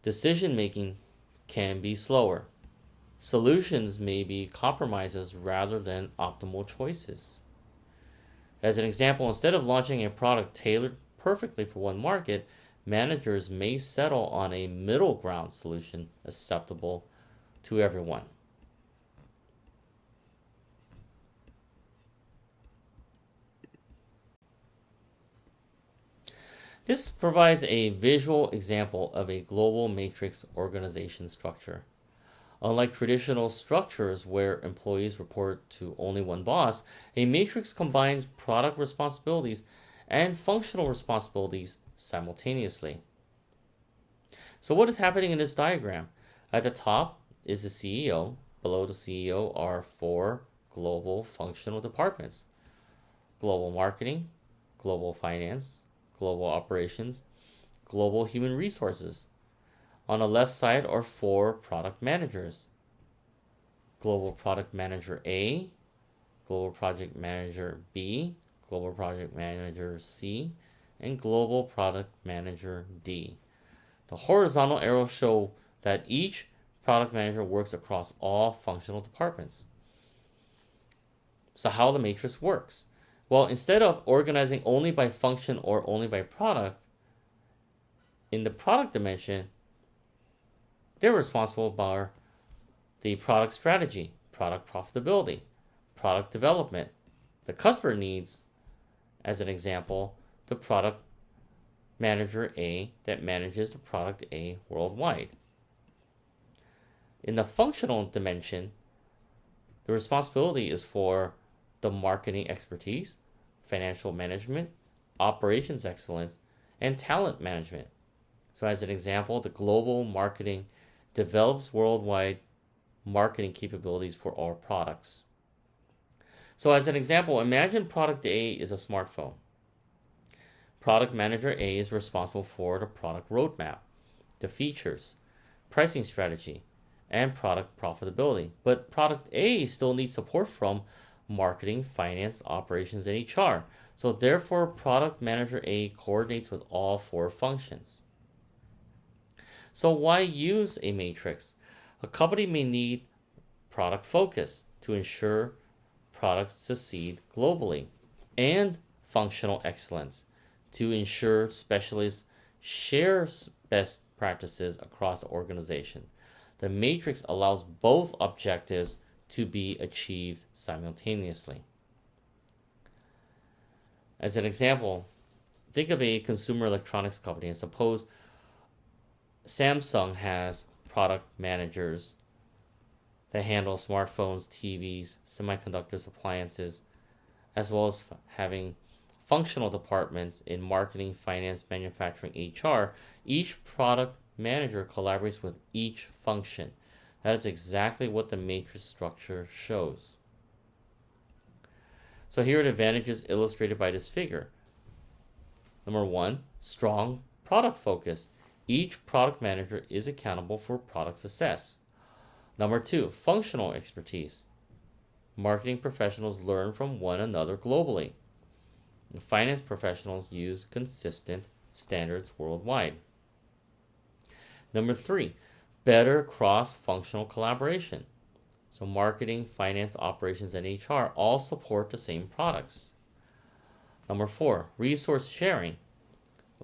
decision-making can be slower. Solutions may be compromises rather than optimal choices. As an example, instead of launching a product tailored perfectly for one market, managers may settle on a middle ground solution acceptable to everyone. This provides a visual example of a global matrix organization structure. Unlike traditional structures where employees report to only one boss, a matrix combines product responsibilities and functional responsibilities simultaneously. So what is happening in this diagram? At the top is the CEO. Below the CEO are four global functional departments: global marketing, global finance, global operations, global human resources. On the left side are four product managers: global product manager A, global project manager B, global project manager C, and global product manager D. The horizontal arrows show that each product manager works across all functional departments. So how the matrix works? Well, instead of organizing only by function or only by product, in the product dimension, they're responsible for the product strategy, product profitability, product development, the customer needs. As an example, the product manager A that manages the product A worldwide. In the functional dimension, the responsibility is for the marketing expertise, financial management, operations excellence, and talent management. So as an example, the global marketing develops worldwide marketing capabilities for all products. So as an example, imagine product A is a smartphone. Product manager A is responsible for the product roadmap, the features, pricing strategy, and product profitability. But product A still needs support from marketing, finance, operations, and HR. So therefore, product manager A coordinates with all four functions. So why use a matrix? A company may need product focus to ensure products succeed globally, and functional excellence to ensure specialists share best practices across the organization. The matrix allows both objectives to be achieved simultaneously. As an example, think of a consumer electronics company, and suppose Samsung has product managers that handle smartphones, TVs, semiconductors, appliances, as well as having functional departments in marketing, finance, manufacturing, HR. Each product manager collaborates with each function. That is exactly what the matrix structure shows. So here are the advantages illustrated by this figure. Number 1, strong product focus. Each product manager is accountable for product success. Number 2, functional expertise. Marketing professionals learn from one another globally. Finance professionals use consistent standards worldwide. Number 3, better cross-functional collaboration. So marketing, finance, operations, and HR all support the same products. Number 4, resource sharing.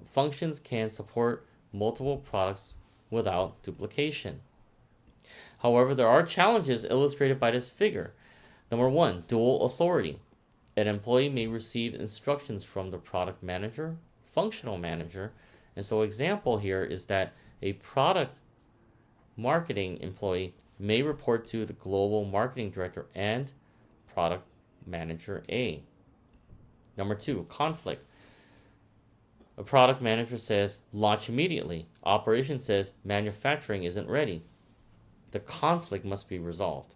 Functions can support multiple products without duplication. However, there are challenges illustrated by this figure. Number 1, dual authority. An employee may receive instructions from the product manager, functional manager, and so example here is that a product marketing employee may report to the global marketing director and product manager A. Number 2, conflict. A product manager says launch immediately. Operations says manufacturing isn't ready. The conflict must be resolved.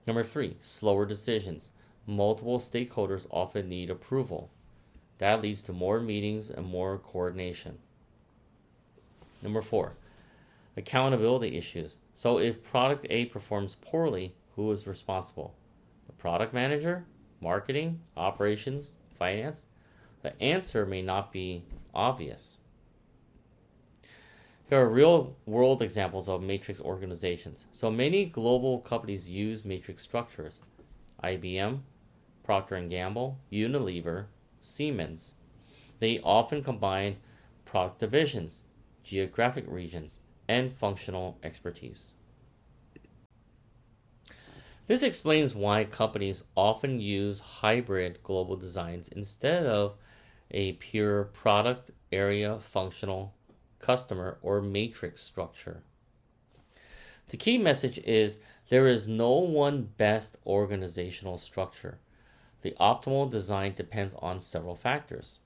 Number 3, slower decisions. Multiple stakeholders often need approval. That leads to more meetings and more coordination. Number 4, accountability issues. So if product A performs poorly, who is responsible? The product manager, marketing, operations, finance? The answer may not be obvious. Here are real-world examples of matrix organizations. So many global companies use matrix structures. IBM, Procter & Gamble, Unilever, Siemens. They often combine product divisions, geographic regions, and functional expertise. This explains why companies often use hybrid global designs instead of a pure product area functional customer or matrix structure. The key message is there is no one best organizational structure. The optimal design depends on several factors.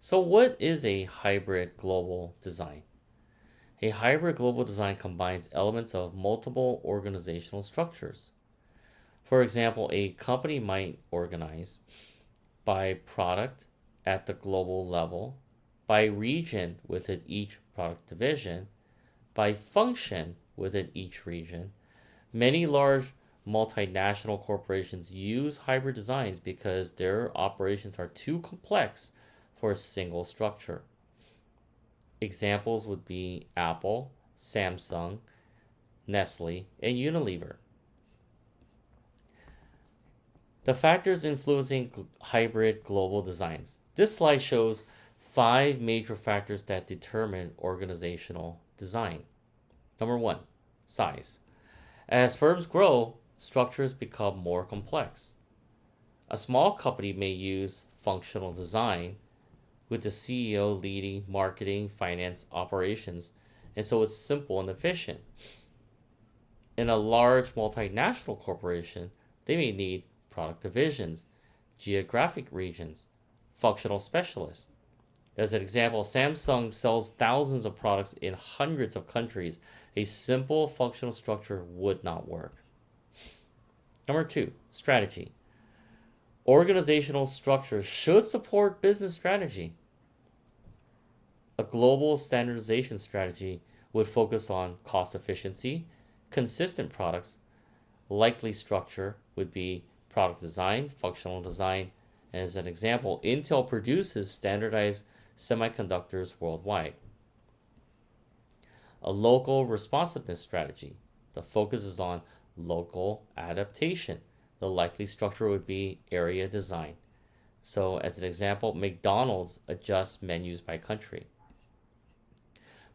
So what is a hybrid global design? A hybrid global design combines elements of multiple organizational structures. For example, a company might organize by product at the global level, by region within each product division, by function within each region. Many large multinational corporations use hybrid designs because their operations are too complex for a single structure. Examples would be Apple, Samsung, Nestle, and Unilever. The factors influencing hybrid global designs. This slide shows 5 major factors that determine organizational design. Number 1, size. As firms grow, structures become more complex. A small company may use functional design with the CEO leading marketing, finance, operations, and so it's simple and efficient. In a large multinational corporation, they may need product divisions, geographic regions, functional specialists. As an example, Samsung sells thousands of products in hundreds of countries. A simple functional structure would not work. Number 2, strategy. Organizational structure should support business strategy. A global standardization strategy would focus on cost efficiency, consistent products. Likely structure would be product design, functional design, and as an example, Intel produces standardized semiconductors worldwide. A local responsiveness strategy. The focus is on local adaptation. The likely structure would be area design. So as an example, McDonald's adjusts menus by country.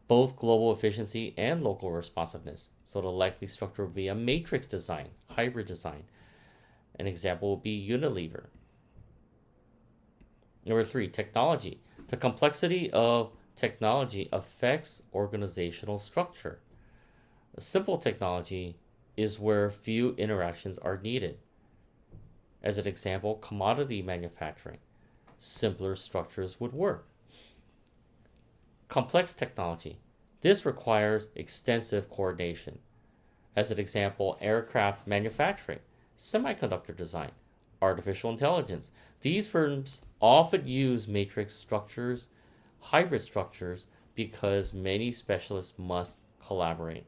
Both global efficiency and local responsiveness. So the likely structure would be a matrix design, hybrid design. An example would be Unilever. Number 3, technology. The complexity of technology affects organizational structure. A simple technology is where few interactions are needed. As an example, commodity manufacturing. Simpler structures would work. Complex technology. This requires extensive coordination. As an example, aircraft manufacturing, semiconductor design. artificial intelligence. These firms often use matrix structures, hybrid structures, because many specialists must collaborate.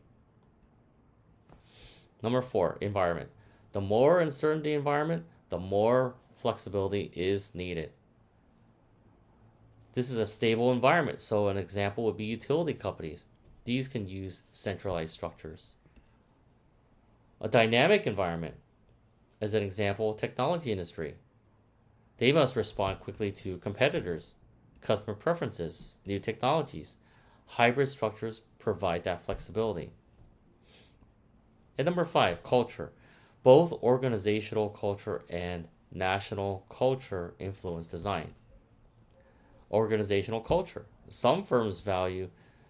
Number 4, environment. The more uncertain the environment, the more flexibility is needed. This is a stable environment, so an example would be utility companies. These can use centralized structures. A dynamic environment, as an example, technology industry. They must respond quickly to competitors, customer preferences, new technologies. Hybrid structures provide that flexibility. And number 5, culture. Both organizational culture and national culture influence design. Organizational culture. Some firms value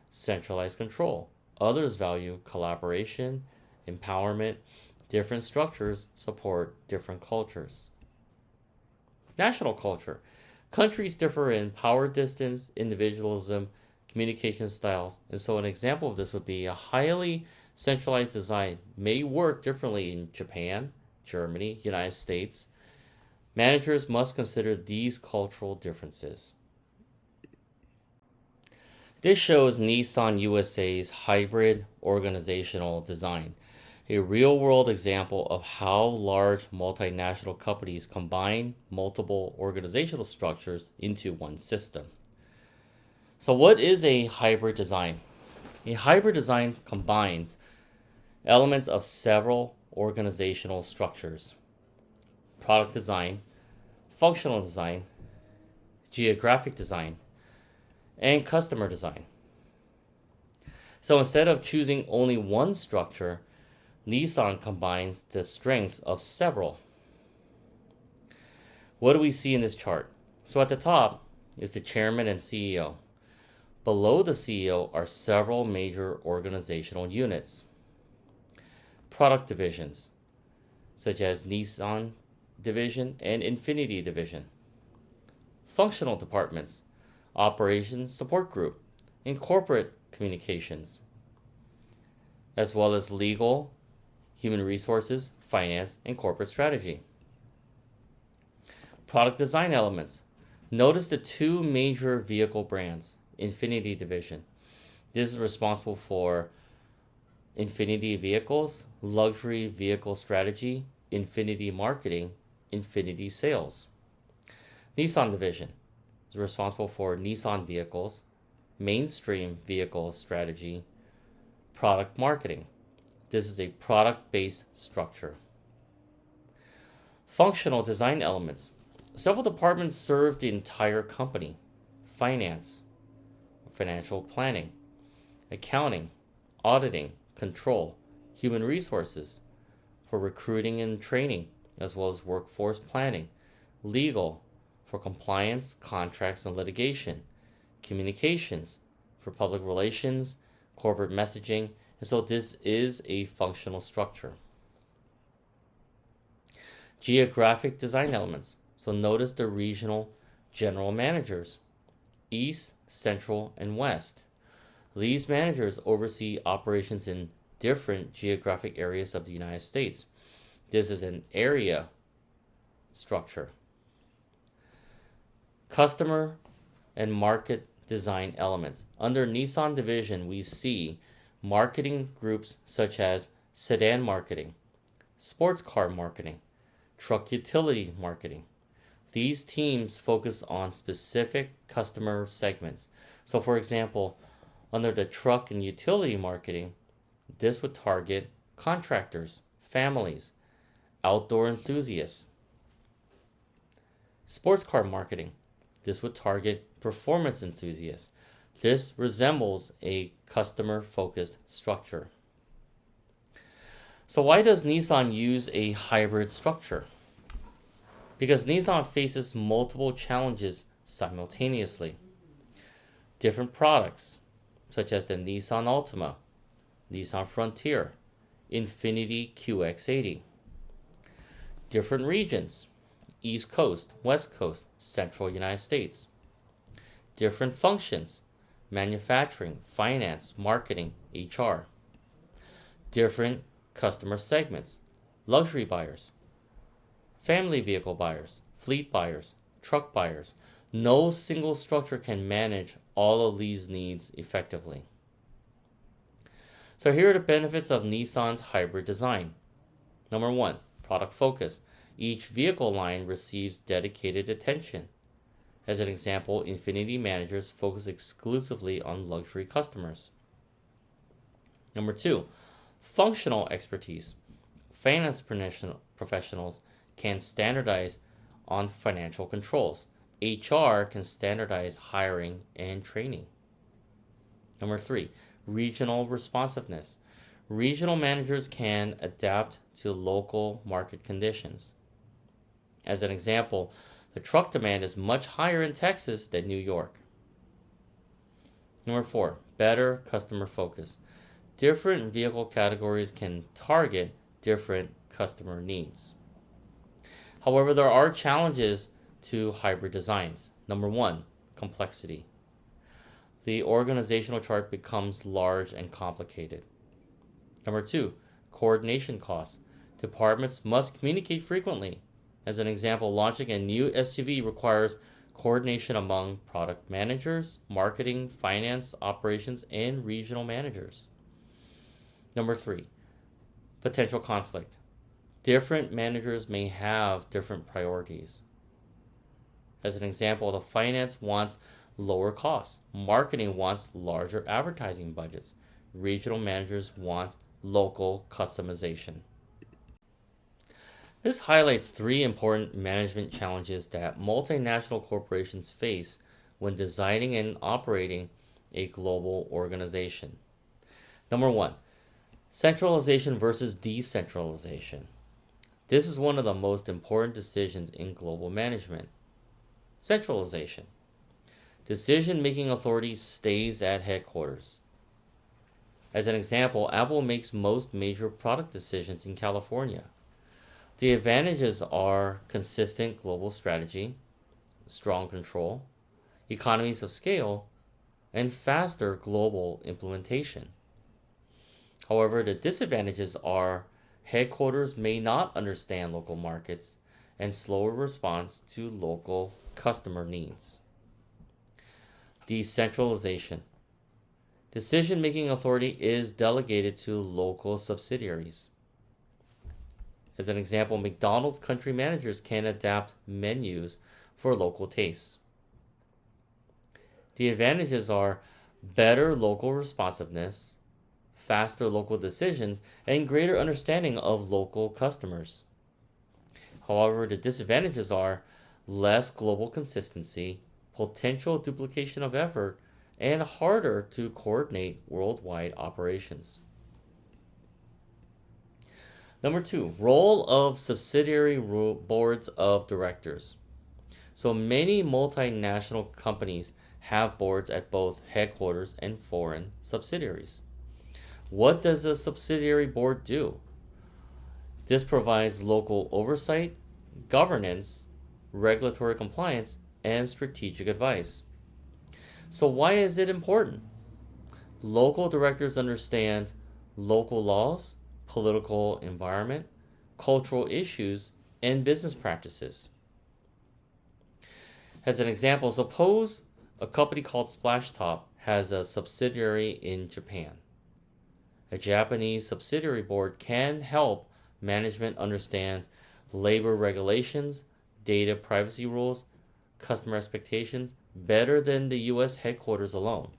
centralized control. Others value collaboration, empowerment. Different structures support different cultures. National culture. Countries differ in power distance, individualism, communication styles, and so an example of this would be a highly centralized design may work differently in Japan, Germany, United States. Managers must consider these cultural differences. This shows Nissan USA's hybrid organizational design, a real-world example of how large multinational companies combine multiple organizational structures into one system. So what is a hybrid design? A hybrid design combines elements of several organizational structures: product design, functional design, geographic design, and customer design. So instead of choosing only one structure, Nissan combines the strengths of several. What do we see in this chart? So at the top is the chairman and CEO. Below the CEO are several major organizational units. Product divisions, such as Nissan Division and Infiniti Division. Functional departments, Operations Support Group, and Corporate Communications, as well as Legal, Human Resources, Finance, and Corporate Strategy. Product design elements. Notice the two major vehicle brands. Infiniti Division. This is responsible for Infiniti Vehicles, Luxury Vehicle Strategy, Infiniti Marketing, Infiniti Sales. Nissan Division is responsible for Nissan Vehicles, Mainstream Vehicle Strategy, Product Marketing. This is a product-based structure. Functional design elements. Several departments serve the entire company. Finance, financial planning, accounting, auditing, control, human resources for recruiting and training, as well as workforce planning, legal for compliance, contracts, and litigation, communications for public relations, corporate messaging, and so this is a functional structure. Geographic design elements. So notice the regional general managers, East, Central, and West. These managers oversee operations in different geographic areas of the United States. This is an area structure. Customer and market design elements. Under Nissan Division, we see marketing groups such as sedan marketing, sports car marketing, truck utility marketing. These teams focus on specific customer segments. So for example, under the truck and utility marketing, this would target contractors, families, outdoor enthusiasts. Sports car marketing, this would target performance enthusiasts. This resembles a customer-focused structure. So why does Nissan use a hybrid structure? Because Nissan faces multiple challenges simultaneously. Different products, such as the Nissan Altima, Nissan Frontier, Infiniti QX80. Different regions, East Coast, West Coast, Central United States. Different functions, manufacturing, finance, marketing, HR. Different customer segments, luxury buyers, family vehicle buyers, fleet buyers, truck buyers. No single structure can manage all of these needs effectively. So here are the benefits of Nissan's hybrid design. Number 1, product focus. Each vehicle line receives dedicated attention. As an example, Infiniti managers focus exclusively on luxury customers. Number 2, functional expertise. Finance professionals can standardize on financial controls. HR can standardize hiring and training. Number 3, regional responsiveness. Regional managers can adapt to local market conditions. As an example, the truck demand is much higher in Texas than New York. Number 4, better customer focus. Different vehicle categories can target different customer needs. However, there are challenges to hybrid designs. Number 1, complexity. The organizational chart becomes large and complicated. Number 2, coordination costs. Departments must communicate frequently. As an example, launching a new SUV requires coordination among product managers, marketing, finance, operations, and regional managers. Number 3, potential conflict. Different managers may have different priorities. As an example, the finance wants lower costs. Marketing wants larger advertising budgets. Regional managers want local customization. This highlights 3 important management challenges that multinational corporations face when designing and operating a global organization. Number 1, centralization versus decentralization. This is one of the most important decisions in global management. Centralization. Decision-making authority stays at headquarters. As an example, Apple makes most major product decisions in California. The advantages are consistent global strategy, strong control, economies of scale, and faster global implementation. However, the disadvantages are headquarters may not understand local markets and slower response to local customer needs. Decentralization. Decision-making authority is delegated to local subsidiaries. As an example, McDonald's country managers can adapt menus for local tastes. The advantages are better local responsiveness, faster local decisions, and greater understanding of local customers. However, the disadvantages are less global consistency, potential duplication of effort, and harder to coordinate worldwide operations. Number 2, role of subsidiary boards of directors. So many multinational companies have boards at both headquarters and foreign subsidiaries. What does a subsidiary board do? This provides local oversight, governance, regulatory compliance, and strategic advice. So why is it important? Local directors understand local laws, political environment, cultural issues, and business practices. As an example, suppose a company called Splashtop has a subsidiary in Japan. A Japanese subsidiary board can help management understand labor regulations, data privacy rules, customer expectations better than the U.S. headquarters alone.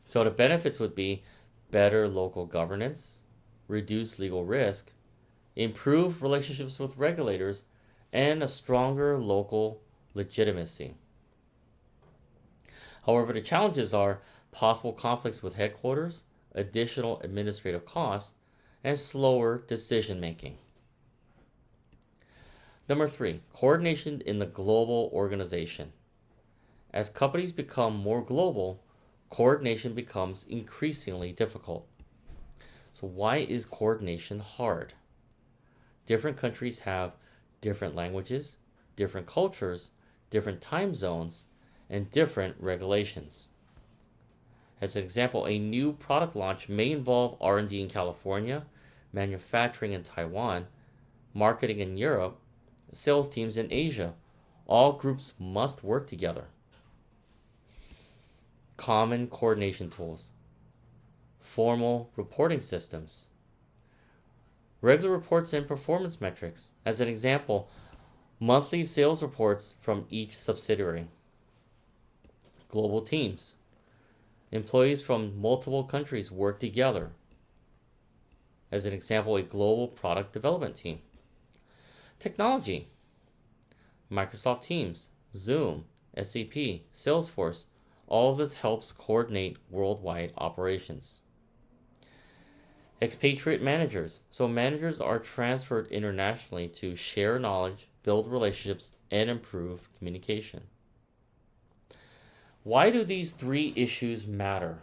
So the benefits would be better local governance, reduce legal risk, improve relationships with regulators, and a stronger local legitimacy. However, the challenges are possible conflicts with headquarters, additional administrative costs, and slower decision making. Number 3, coordination in the global organization. As companies become more global, coordination becomes increasingly difficult. So why is coordination hard? Different countries have different languages, different cultures, different time zones, and different regulations. As an example, a new product launch may involve R&D in California, manufacturing in Taiwan, marketing in Europe, sales teams in Asia. All groups must work together. Common coordination tools, formal reporting systems, regular reports and performance metrics. As an example, monthly sales reports from each subsidiary. Global teams. Employees from multiple countries work together. As an example, a global product development team. Technology. Microsoft Teams, Zoom, SAP, Salesforce. All of this helps coordinate worldwide operations. Expatriate managers. So managers are transferred internationally to share knowledge, build relationships, and improve communication. Why do these three issues matter?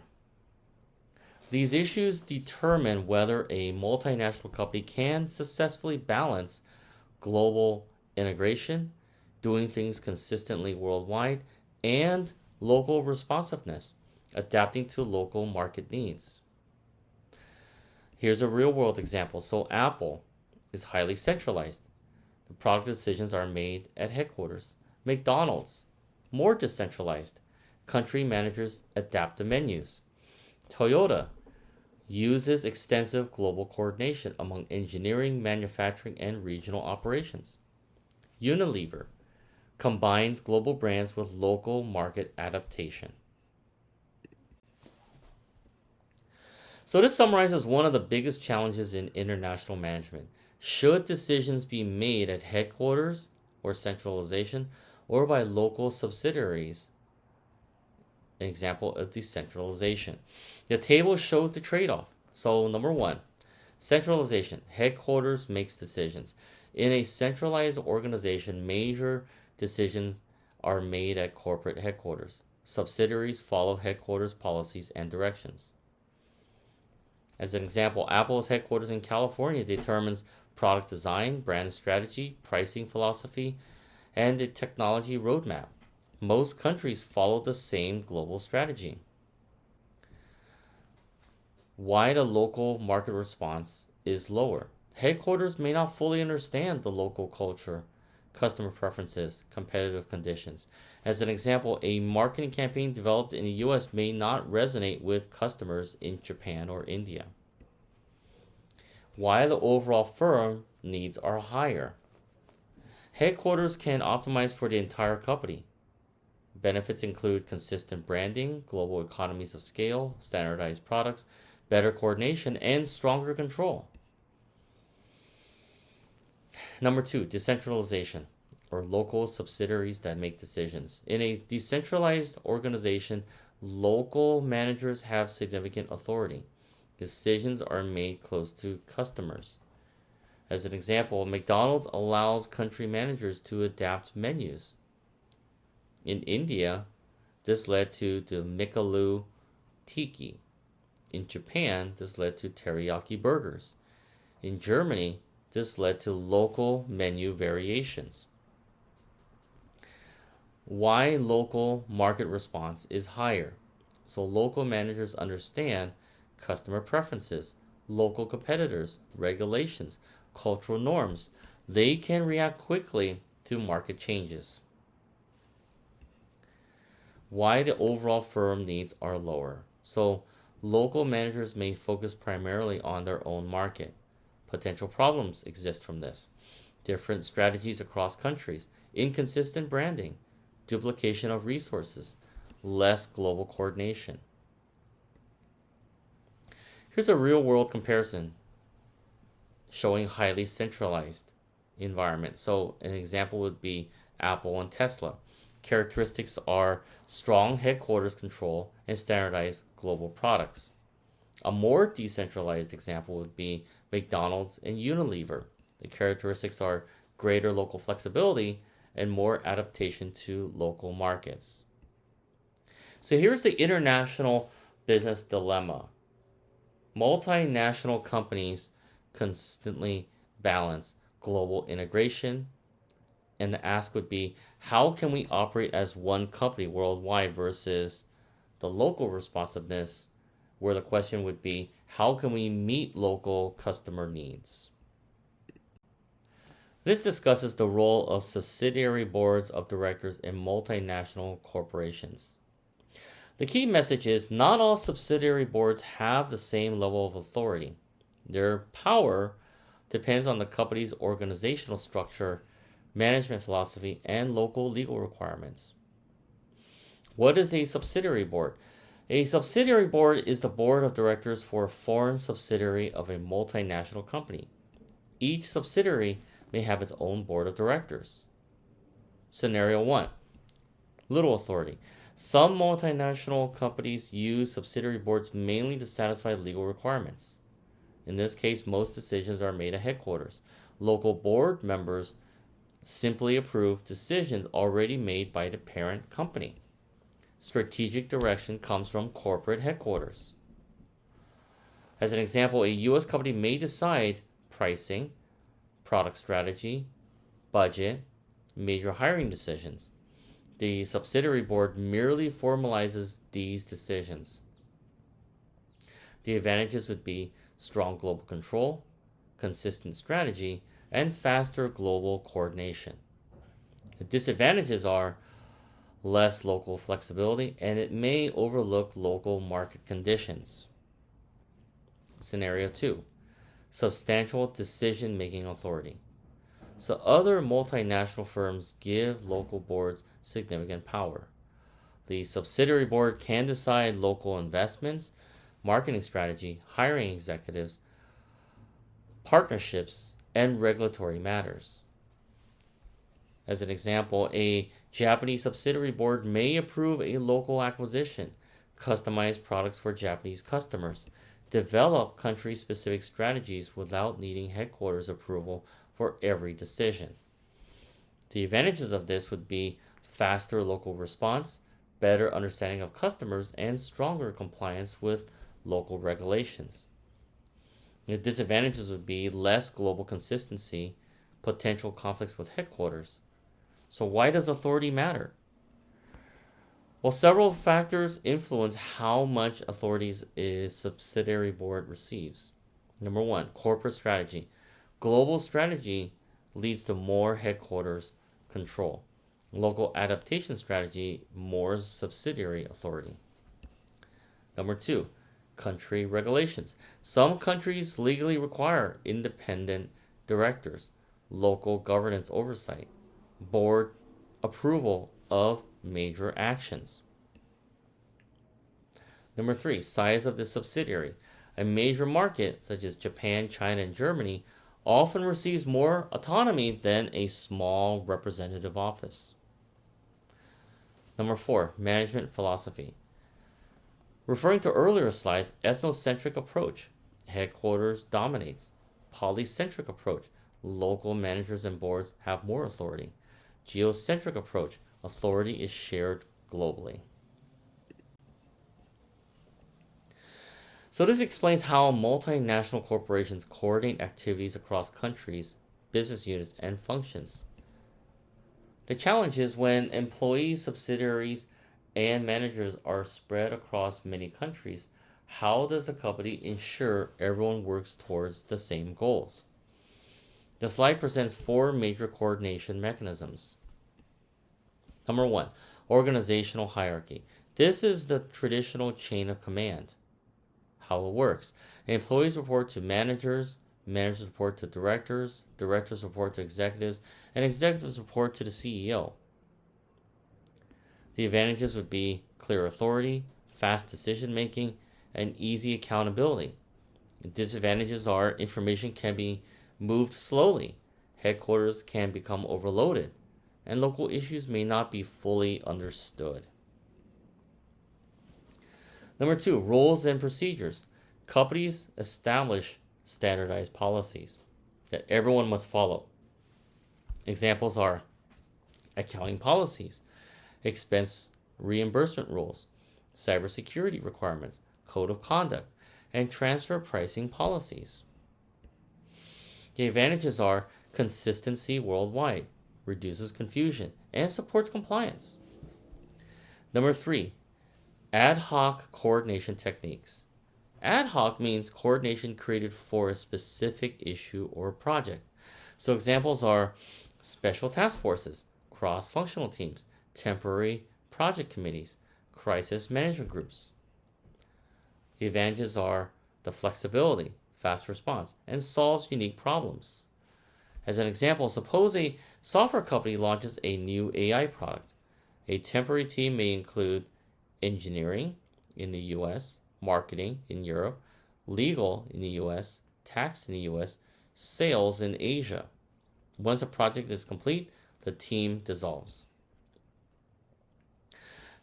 These issues determine whether a multinational company can successfully balance global integration, doing things consistently worldwide, and local responsiveness, adapting to local market needs. Here's a real-world example. So Apple is highly centralized. The product decisions are made at headquarters. McDonald's, more decentralized. Country managers adapt the menus. Toyota uses extensive global coordination among engineering, manufacturing, and regional operations. Unilever combines global brands with local market adaptation. So this summarizes one of the biggest challenges in international management. Should decisions be made at headquarters or centralization, or by local subsidiaries? An example of decentralization. The table shows the trade-off. So number one, centralization. Headquarters makes decisions. In a centralized organization, major decisions are made at corporate headquarters. Subsidiaries follow headquarters policies and directions. As an example, Apple's headquarters in California determines product design, brand strategy, pricing philosophy, and the technology roadmap. Most countries follow the same global strategy. Why the local market response is lower? Headquarters may not fully understand the local culture, customer preferences, competitive conditions. As an example, a marketing campaign developed in the US may not resonate with customers in Japan or India. Why the overall firm needs are higher? Headquarters can optimize for the entire company. Benefits include consistent branding, global economies of scale, standardized products, better coordination, and stronger control. Number two, decentralization, or local subsidiaries that make decisions. In a decentralized organization, local managers have significant authority. Decisions are made close to customers. As an example, McDonald's allows country managers to adapt menus. In India, this led to the Mikalu Tiki. In Japan, this led to teriyaki burgers. In Germany, this led to local menu variations. Why local market response is higher? So local managers understand customer preferences, local competitors, regulations, cultural norms. They can react quickly to market changes. Why the overall firm needs are lower. So local managers may focus primarily on their own market. Potential problems exist from this. Different strategies across countries, inconsistent branding, duplication of resources, less global coordination. Here's a real-world comparison showing highly centralized environment. So an example would be Apple and Tesla. Characteristics are strong headquarters control and standardized global products. A more decentralized example would be McDonald's and Unilever. The characteristics are greater local flexibility and more adaptation to local markets. So here's the international business dilemma. Multinational companies constantly balance global integration, and the ask would be, how can we operate as one company worldwide versus the local responsiveness, where the question would be, how can we meet local customer needs? This discusses the role of subsidiary boards of directors in multinational corporations. The key message is not all subsidiary boards have the same level of authority. Their power depends on the company's organizational structure, management philosophy, and local legal requirements. What is a subsidiary board? A subsidiary board is the board of directors for a foreign subsidiary of a multinational company. Each subsidiary may have its own board of directors. Scenario 1. Little authority. Some multinational companies use subsidiary boards mainly to satisfy legal requirements. In this case, most decisions are made at headquarters. Local board members simply approve decisions already made by the parent company. Strategic direction comes from corporate headquarters. As an example, a U.S. company may decide pricing, product strategy, budget, major hiring decisions. The subsidiary board merely formalizes these decisions. The advantages would be strong global control, consistent strategy, and faster global coordination. The disadvantages are less local flexibility, and it may overlook local market conditions. Scenario 2. Substantial decision-making authority. So other multinational firms give local boards significant power. The subsidiary board can decide local investments, marketing strategy, hiring executives, partnerships, and regulatory matters. As an example, a Japanese subsidiary board may approve a local acquisition, customize products for Japanese customers, develop country-specific strategies without needing headquarters approval for every decision. The advantages of this would be faster local response, better understanding of customers, and stronger compliance with local regulations. The disadvantages would be less global consistency, potential conflicts with headquarters. So why does authority matter? Well, several factors influence how much authority a subsidiary board receives. Number 1, corporate strategy. Global strategy leads to more headquarters control. Local adaptation strategy, more subsidiary authority. Number 2, country regulations. Some countries legally require independent directors, local governance oversight, board approval of major actions. Number 3, size of the subsidiary. A major market, such as Japan, China, and Germany, often receives more autonomy than a small representative office. Number 4, management philosophy. Referring to earlier slides, ethnocentric approach, headquarters dominates. Polycentric approach, local managers and boards have more authority. Geocentric approach, authority is shared globally. So this explains how multinational corporations coordinate activities across countries, business units, and functions. The challenge is when employees, subsidiaries, and managers are spread across many countries, how does the company ensure everyone works towards the same goals? The slide presents 4 major coordination mechanisms. Number 1, organizational hierarchy. This is the traditional chain of command. How it works. Employees report to managers, managers report to directors, directors report to executives, and executives report to the CEO. The advantages would be clear authority, fast decision making, and easy accountability. The disadvantages are information can be moved slowly, headquarters can become overloaded, and local issues may not be fully understood. Number 2, rules and procedures. Companies establish standardized policies that everyone must follow. Examples are accounting policies, expense reimbursement rules, cybersecurity requirements, code of conduct, and transfer pricing policies. The advantages are consistency worldwide, reduces confusion, and supports compliance. Number 3, ad hoc coordination techniques. Ad hoc means coordination created for a specific issue or project. So examples are special task forces, cross-functional teams, temporary project committees, crisis management groups. The advantages are the flexibility, fast response, and solves unique problems. As an example, suppose a software company launches a new AI product. A temporary team may include engineering in the US, marketing in Europe, legal in the US, tax in the US, sales in Asia. Once a project is complete, the team dissolves.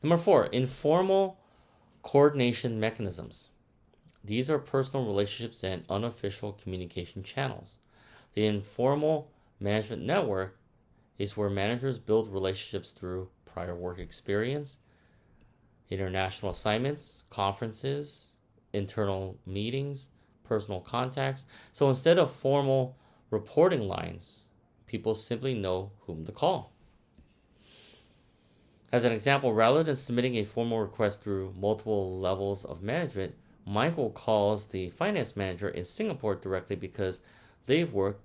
Number 4, informal coordination mechanisms. These are personal relationships and unofficial communication channels. The informal management network is where managers build relationships through prior work experience, international assignments, conferences, internal meetings, personal contacts. So instead of formal reporting lines, people simply know whom to call. As an example, rather than submitting a formal request through multiple levels of management, Michael calls the finance manager in Singapore directly because they've worked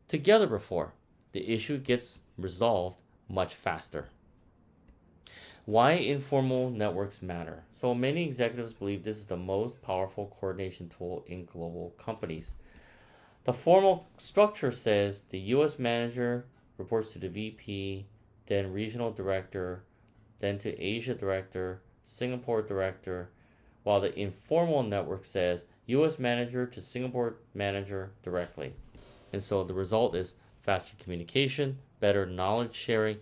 together before. The issue gets resolved much faster. Why informal networks matter. So many executives believe this is the most powerful coordination tool in global companies. The formal structure says the US manager reports to the VP, then regional director, then to Asia director, Singapore director, while the informal network says US manager to Singapore manager directly. And so the result is faster communication, better knowledge sharing,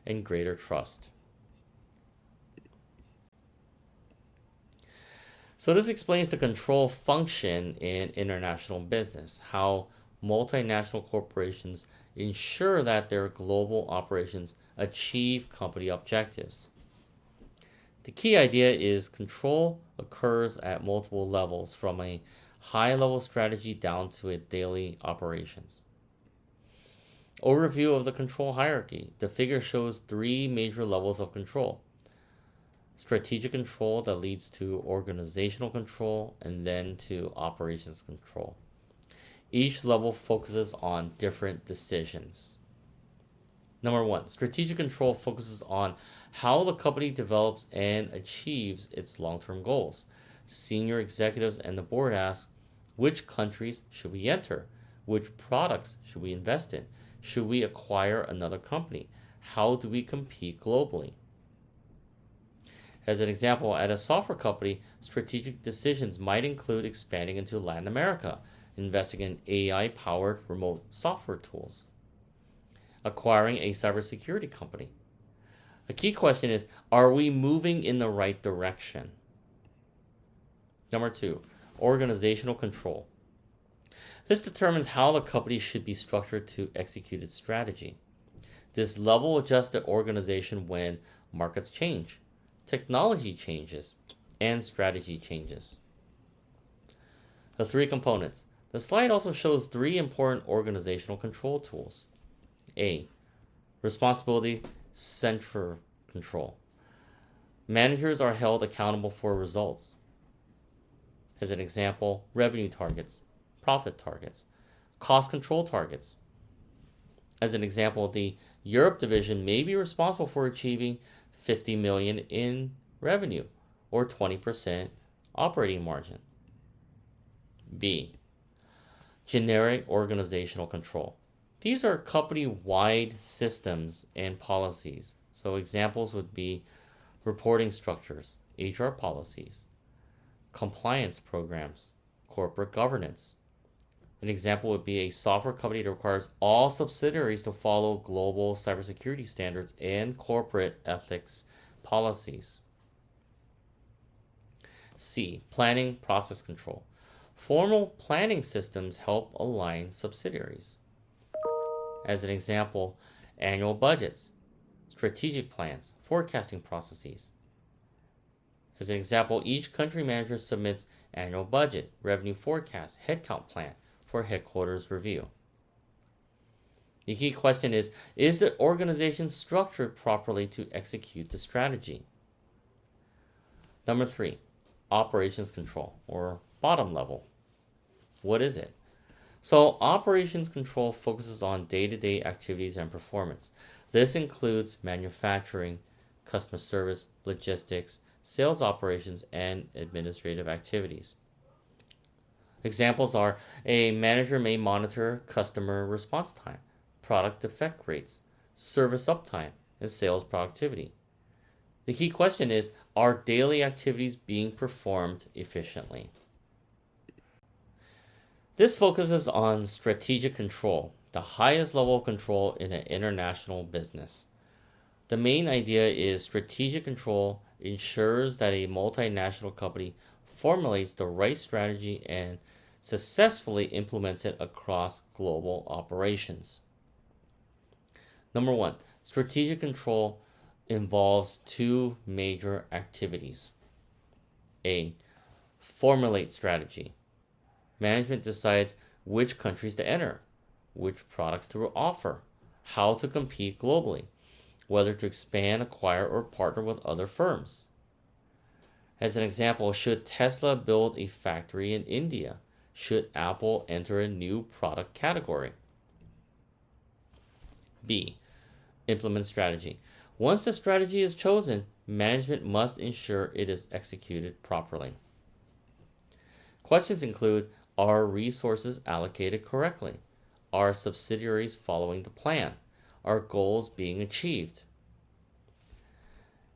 and greater trust. So this explains the control function in international business, how multinational corporations ensure that their global operations achieve company objectives. The key idea is control occurs at multiple levels, from a high-level strategy down to a daily operations. Overview of the control hierarchy. The figure shows 3 major levels of control. Strategic control that leads to organizational control and then to operations control. Each level focuses on different decisions. Number 1, strategic control focuses on how the company develops and achieves its long-term goals. Senior executives and the board ask, which countries should we enter? Which products should we invest in? Should we acquire another company? How do we compete globally? As an example, at a software company, strategic decisions might include expanding into Latin America, investing in AI-powered remote software tools, acquiring a cybersecurity company. A key question is, are we moving in the right direction? Number 2, organizational control. This determines how the company should be structured to execute its strategy. This level adjusts the organization when markets change, technology changes, and strategy changes. The 3 components. The slide also shows 3 important organizational control tools. A, responsibility central control. Managers are held accountable for results. As an example, revenue targets, profit targets, cost control targets. As an example, the Europe division may be responsible for achieving $50 million in revenue or 20% operating margin. B, generic organizational control. These are company-wide systems and policies. So examples would be reporting structures, HR policies, compliance programs, corporate governance. An example would be a software company that requires all subsidiaries to follow global cybersecurity standards and corporate ethics policies. C, planning process control. Formal planning systems help align subsidiaries. As an example, annual budgets, strategic plans, forecasting processes. As an example, each country manager submits annual budget, revenue forecast, headcount plan for headquarters review. The key question is the organization structured properly to execute the strategy? Number 3, operations control, or bottom level. What is it? So operations control focuses on day-to-day activities and performance. This includes manufacturing, customer service, logistics, sales operations, and administrative activities. Examples are a manager may monitor customer response time, product defect rates, service uptime, and sales productivity. The key question is, are daily activities being performed efficiently? This focuses on strategic control, the highest level of control in an international business. The main idea is strategic control ensures that a multinational company formulates the right strategy and successfully implements it across global operations. Number one, strategic control involves two major activities. A. Formulate strategy. Management decides which countries to enter, which products to offer, how to compete globally, whether to expand, acquire, or partner with other firms. As an example, should Tesla build a factory in India? Should Apple enter a new product category? B. Implement strategy. Once the strategy is chosen, management must ensure it is executed properly. Questions include, are resources allocated correctly? Are subsidiaries following the plan? Are goals being achieved?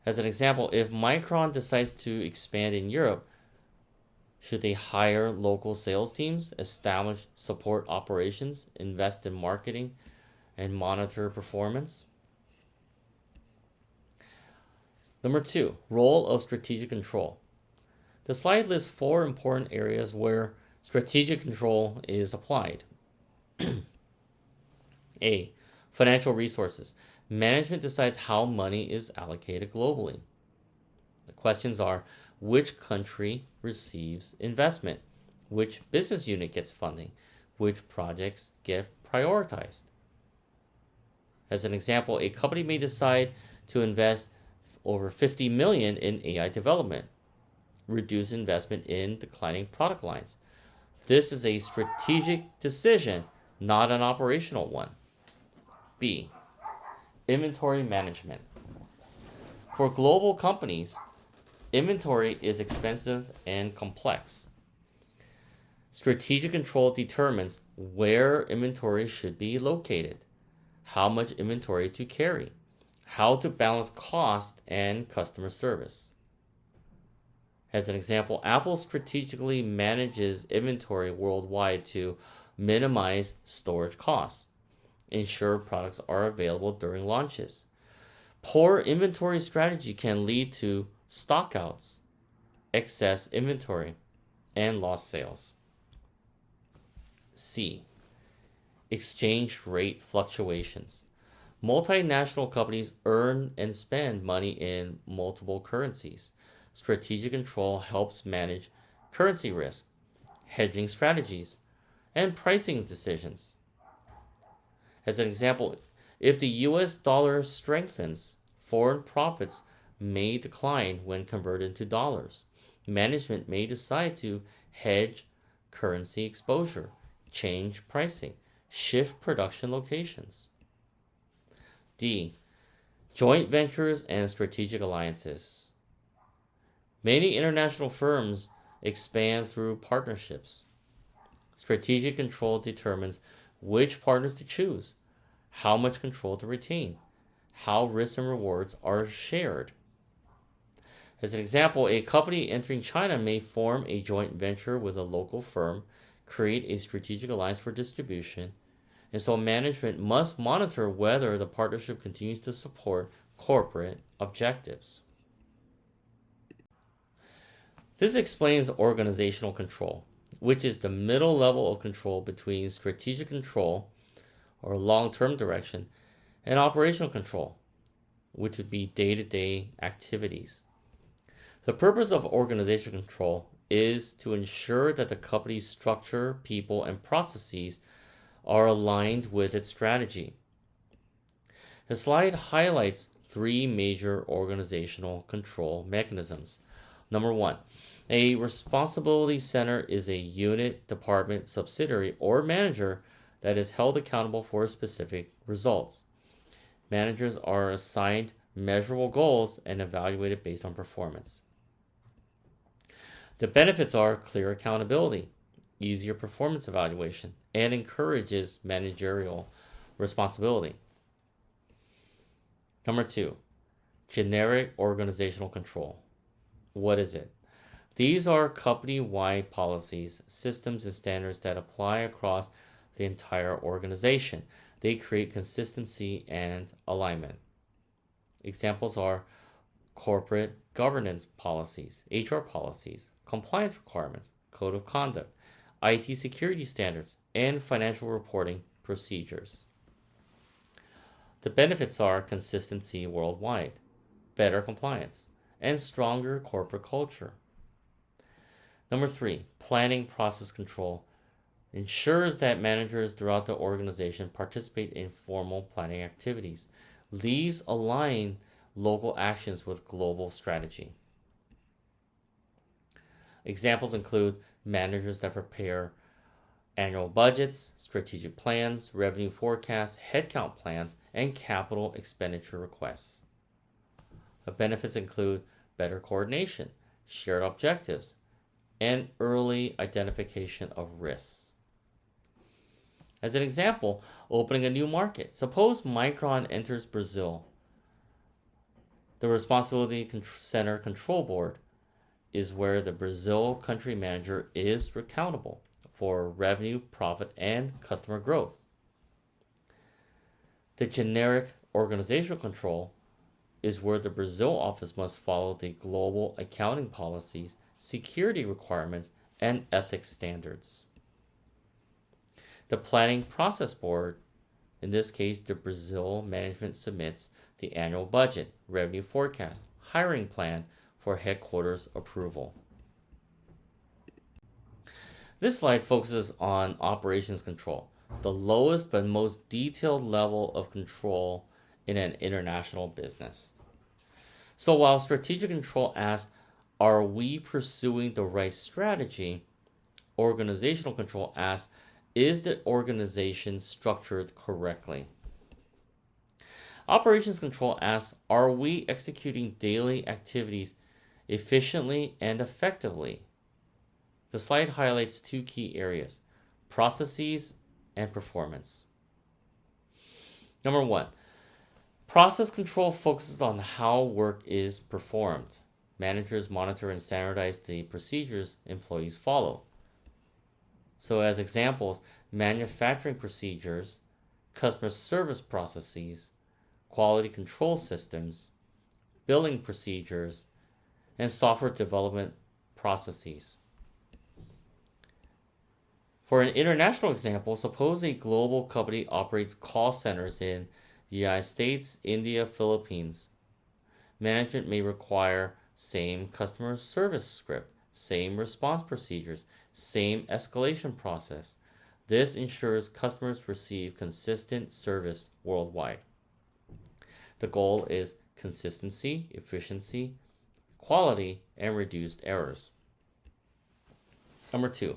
As an example, if Micron decides to expand in Europe, should they hire local sales teams, establish support operations, invest in marketing, and monitor performance? Number two, role of strategic control. The slide lists four important areas where strategic control is applied. A. Financial resources. Management decides how money is allocated globally. The questions are, which country receives investment? Which business unit gets funding? Which projects get prioritized? As an example, a company may decide to invest over $50 million in AI development, reduce investment in declining product lines. This is a strategic decision, not an operational one. B. Inventory management. For global companies, inventory is expensive and complex. Strategic control determines where inventory should be located, how much inventory to carry, how to balance cost and customer service. As an example, Apple strategically manages inventory worldwide to minimize storage costs, ensure products are available during launches. Poor inventory strategy can lead to stockouts, excess inventory, and lost sales. C. Exchange rate fluctuations. Multinational companies earn and spend money in multiple currencies. Strategic control helps manage currency risk, hedging strategies, and pricing decisions. As an example, if the US dollar strengthens, foreign profits may decline when converted into dollars. Management may decide to hedge currency exposure, change pricing, shift production locations. D. Joint ventures and strategic alliances. Many international firms expand through partnerships. Strategic control determines which partners to choose, how much control to retain, how risks and rewards are shared. As an example, a company entering China may form a joint venture with a local firm, create a strategic alliance for distribution, and so management must monitor whether the partnership continues to support corporate objectives. This explains organizational control, which is the middle level of control between strategic control, or long-term direction, and operational control, which would be day-to-day activities. The purpose of organizational control is to ensure that the company's structure, people, and processes are aligned with its strategy. The slide highlights three major organizational control mechanisms. Number one, A responsibility center is a unit, department, subsidiary, or manager that is held accountable for specific results. Managers are assigned measurable goals and evaluated based on performance. The benefits are clear accountability, easier performance evaluation, and encourages managerial responsibility. Number 2, generic organizational control. What is it? These are company-wide policies, systems, and standards that apply across the entire organization. They create consistency and alignment. Examples are corporate governance policies, HR policies, compliance requirements, code of conduct, IT security standards, and financial reporting procedures. The benefits are consistency worldwide, better compliance, and stronger corporate culture. Number 3, planning process control ensures that managers throughout the organization participate in formal planning activities. These align local actions with global strategy. Examples include managers that prepare annual budgets, strategic plans, revenue forecasts, headcount plans, and capital expenditure requests. The benefits include better coordination, shared objectives, and early identification of risks. As an example, opening a new market. Suppose Micron enters Brazil. The Responsibility Center Control Board is where the Brazil country manager is accountable for revenue, profit, and customer growth. The generic organizational control is where the Brazil office must follow the global accounting policies, security requirements, and ethics standards. The Planning Process Board, in this case, the Brazil management submits the annual budget, revenue forecast, hiring plan for headquarters approval. This slide focuses on operations control, the lowest but most detailed level of control in an international business. So while strategic control asks, are we pursuing the right strategy? Organizational control asks, is the organization structured correctly? Operations control asks, are we executing daily activities efficiently and effectively? The slide highlights 2 key areas, processes and performance. Number 1, process control focuses on how work is performed. Managers monitor and standardize the procedures employees follow. So as examples, manufacturing procedures, customer service processes, quality control systems, billing procedures, and software development processes. For an international example, suppose a global company operates call centers in the United States, India, Philippines. Management may require same customer service script, same response procedures, same escalation process. This ensures customers receive consistent service worldwide. The goal is consistency, efficiency, quality, and reduced errors. Number 2,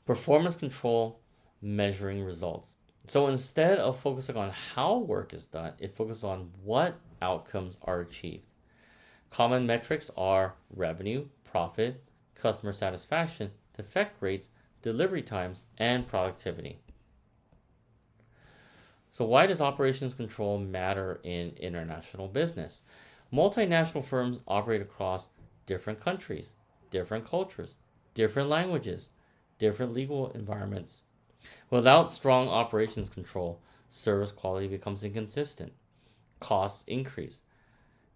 performance control, measuring results. So instead of focusing on how work is done, it focuses on what outcomes are achieved. Common metrics are revenue, profit, customer satisfaction, defect rates, delivery times, and productivity. So why does operations control matter in international business? Multinational firms operate across different countries, different cultures, different languages, different legal environments. Without strong operations control, service quality becomes inconsistent. Costs increase.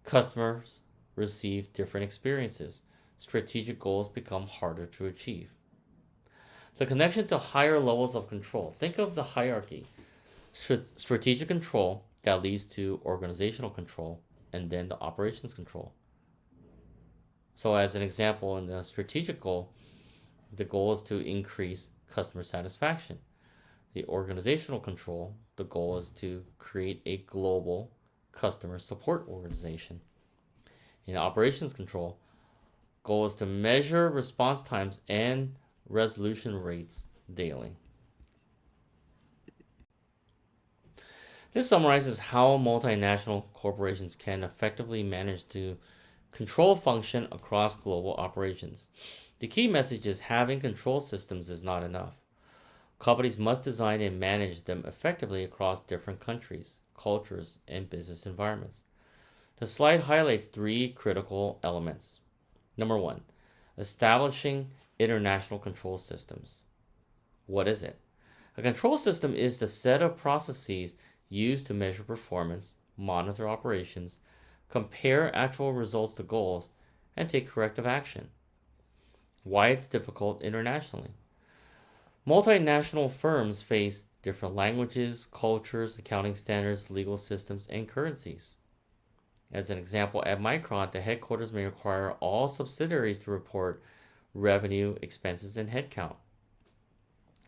Customers receive different experiences. Strategic goals become harder to achieve. The connection to higher levels of control. Think of the hierarchy. Strategic control that leads to organizational control, and then the operations control. So as an example, in the strategic goal, the goal is to increase customer satisfaction. The organizational control, the goal is to create a global customer support organization. In operations control, Goal is to measure response times and resolution rates daily. This summarizes how multinational corporations can effectively manage to control function across global operations. The key message is having control systems is not enough. Companies must design and manage them effectively across different countries, cultures, and business environments. The slide highlights 3 critical elements. Number 1, establishing international control systems. What is it? A control system is the set of processes used to measure performance, monitor operations, compare actual results to goals, and take corrective action. Why it's difficult internationally. Multinational firms face different languages, cultures, accounting standards, legal systems, and currencies. As an example, at Micron, the headquarters may require all subsidiaries to report revenue, expenses, and headcount,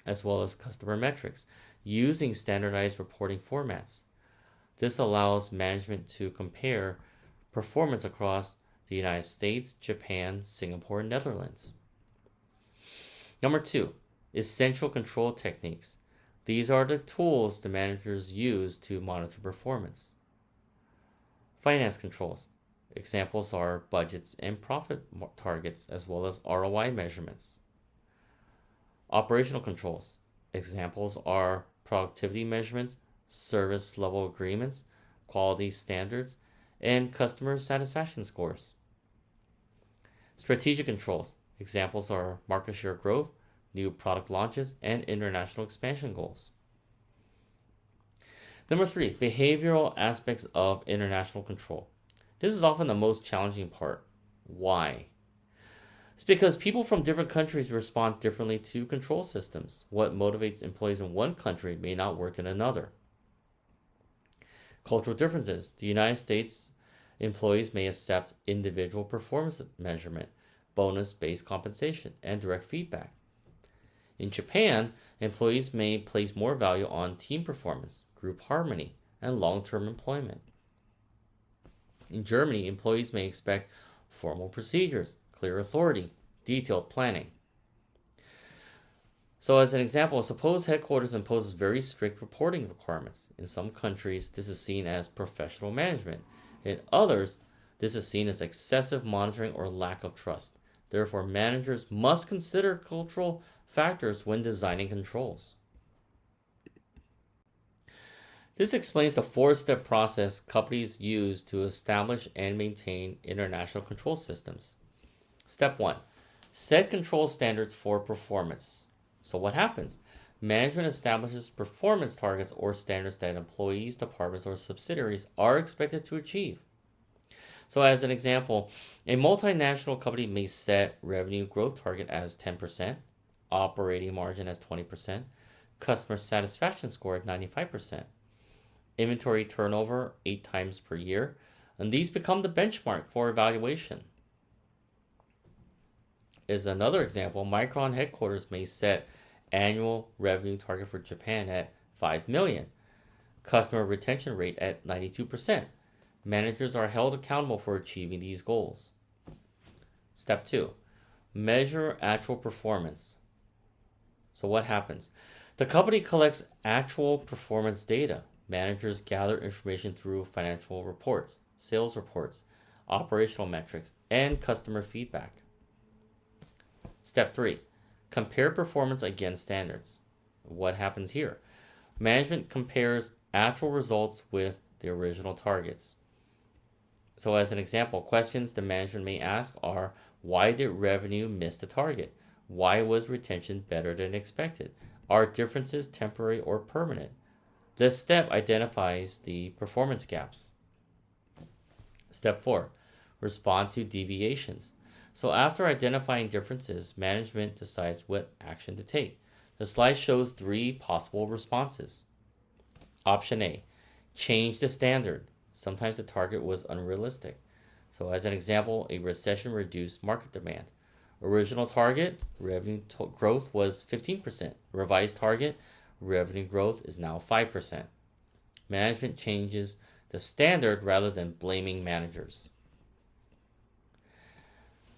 as well as customer metrics, using standardized reporting formats. This allows management to compare performance across the United States, Japan, Singapore, and Netherlands. Number 2, essential control techniques. These are the tools the managers use to monitor performance. Finance controls. Examples are budgets and profit targets, as well as ROI measurements. Operational controls. Examples are productivity measurements, service level agreements, quality standards, and customer satisfaction scores. Strategic controls. Examples are market share growth, new product launches, and international expansion goals. Number 3, behavioral aspects of international control. This is often the most challenging part. Why? It's because people from different countries respond differently to control systems. What motivates employees in one country may not work in another. Cultural differences. The United States employees may accept individual performance measurement, bonus-based compensation, and direct feedback. In Japan, employees may place more value on team performance, group harmony, and long-term employment. In Germany, employees may expect formal procedures, clear authority, detailed planning. So as an example, suppose headquarters imposes very strict reporting requirements. In some countries, this is seen as professional management. In others, this is seen as excessive monitoring or lack of trust. Therefore, managers must consider cultural factors when designing controls. This explains the 4-step process companies use to establish and maintain international control systems. Step 1. Set control standards for performance. So what happens? Management establishes performance targets or standards that employees, departments, or subsidiaries are expected to achieve. So as an example, a multinational company may set revenue growth target as 10%, operating margin as 20%, customer satisfaction score at 95%, inventory turnover 8 times per year, and these become the benchmark for evaluation. As another example, Micron headquarters may set annual revenue target for Japan at 5 million, customer retention rate at 92%. Managers are held accountable for achieving these goals. Step 2. Measure actual performance. So what happens? The company collects actual performance data. Managers gather information through financial reports, sales reports, operational metrics, and customer feedback. Step 3. Compare performance against standards. What happens here? Management compares actual results with the original targets. So as an example, questions the management may ask are, why did revenue miss the target? Why was retention better than expected? Are differences temporary or permanent? This step identifies the performance gaps. Step 4. Respond to deviations. So after identifying differences, management decides what action to take. The slide shows 3 possible responses. Option A. Change the standard. Sometimes the target was unrealistic. So as an example, a recession reduced market demand. Original target, revenue growth was 15%. Revised target, revenue growth is now 5%. Management changes the standard rather than blaming managers.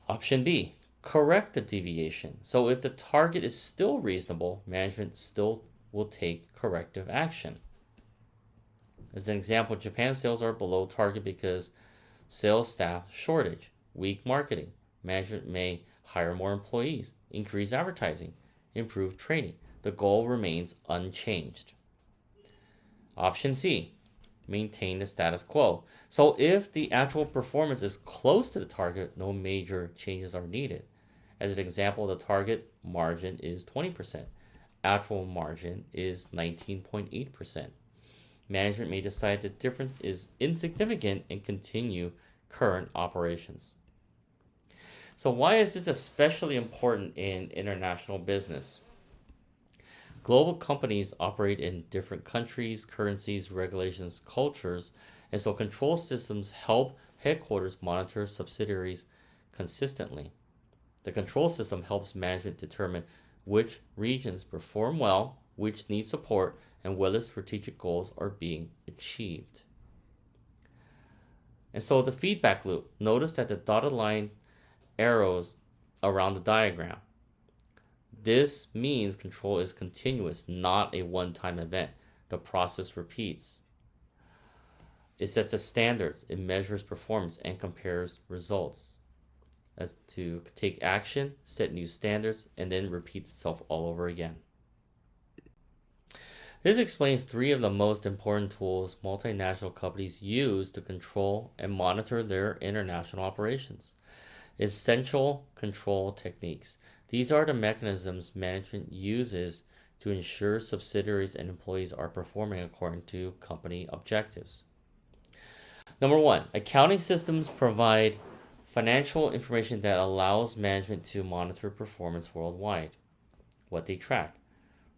Option B, correct the deviation. So if the target is still reasonable, management still will take corrective action. As an example, Japan's sales are below target because sales staff shortage, weak marketing. Management may hire more employees, increase advertising, improve training. The goal remains unchanged. Option C, maintain the status quo. So if the actual performance is close to the target, no major changes are needed. As an example, the target margin is 20%. Actual margin is 19.8%. Management may decide the difference is insignificant and continue current operations. So why is this especially important in international business? Global companies operate in different countries, currencies, regulations, cultures, and so control systems help headquarters monitor subsidiaries consistently. The control system helps management determine which regions perform well, which need support, and whether strategic goals are being achieved. And so the feedback loop, notice that the dotted line arrows around the diagram. This means control is continuous, not a one-time event. The process repeats. It sets the standards, it measures performance, and compares results. As to take action, set new standards, and then repeats itself all over again. This explains three of the most important tools multinational companies use to control and monitor their international operations. Essential control techniques. These are the mechanisms management uses to ensure subsidiaries and employees are performing according to company objectives. Number one, accounting systems provide financial information that allows management to monitor performance worldwide. What they track: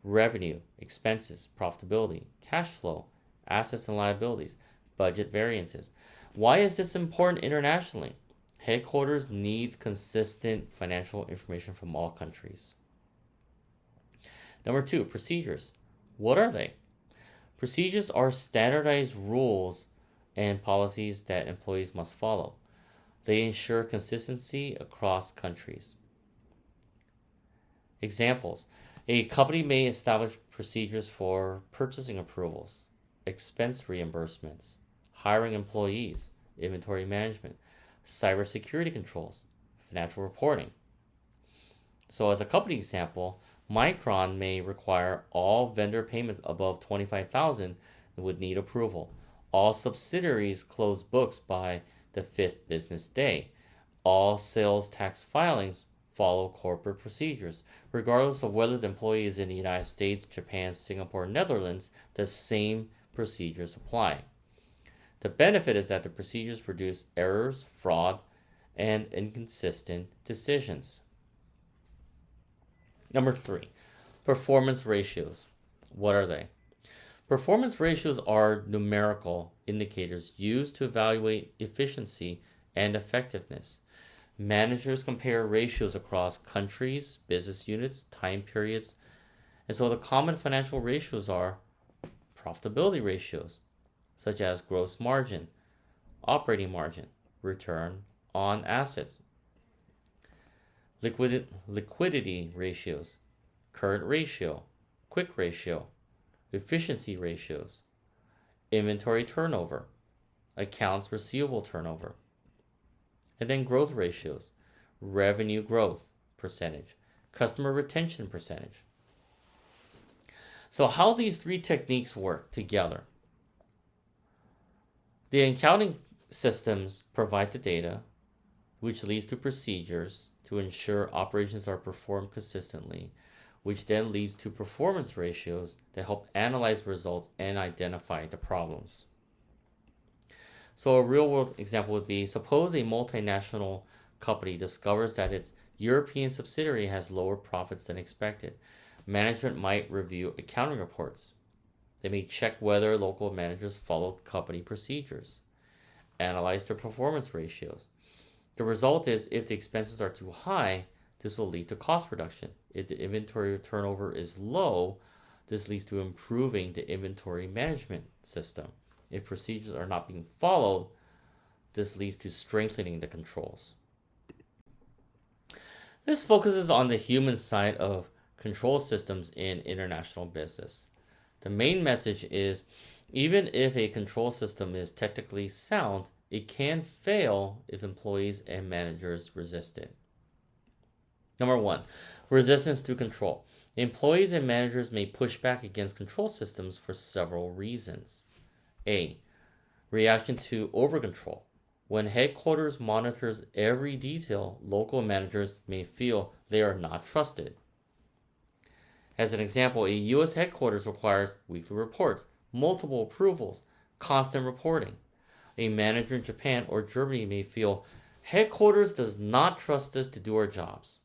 revenue, expenses, profitability, cash flow, assets and liabilities, budget variances. Why is this important internationally? Headquarters needs consistent financial information from all countries. Number two, procedures. What are they? Procedures are standardized rules and policies that employees must follow. They ensure consistency across countries. Examples: a company may establish procedures for purchasing approvals, expense reimbursements, hiring employees, inventory management, cybersecurity controls, financial reporting. So as a company example, Micron may require all vendor payments above $25,000 would need approval. All subsidiaries close books by the 5th business day. All sales tax filings follow corporate procedures. Regardless of whether the employee is in the United States, Japan, Singapore, Netherlands, the same procedures apply. The benefit is that the procedures reduce errors, fraud, and inconsistent decisions. Number three, performance ratios. What are they? Performance ratios are numerical indicators used to evaluate efficiency and effectiveness. Managers compare ratios across countries, business units, time periods, and so the common financial ratios are profitability ratios, such as gross margin, operating margin, return on assets, liquidity ratios, current ratio, quick ratio, efficiency ratios, inventory turnover, accounts receivable turnover, and then growth ratios, revenue growth percentage, customer retention percentage. So how these three techniques work together. The accounting systems provide the data, which leads to procedures to ensure operations are performed consistently, which then leads to performance ratios that help analyze results and identify the problems. So a real-world example would be, suppose a multinational company discovers that its European subsidiary has lower profits than expected. Management might review accounting reports. They may check whether local managers followed company procedures, analyze their performance ratios. The result is, if the expenses are too high, this will lead to cost reduction. If the inventory turnover is low, this leads to improving the inventory management system. If procedures are not being followed, this leads to strengthening the controls. This focuses on the human side of control systems in international business. The main message is even if a control system is technically sound, it can fail if employees and managers resist it. Number one, resistance to control. Employees and managers may push back against control systems for several reasons. A. Reaction to overcontrol. When headquarters monitors every detail, local managers may feel they are not trusted. As an example, a U.S. headquarters requires weekly reports, multiple approvals, constant reporting. A manager in Japan or Germany may feel headquarters does not trust us to do our jobs.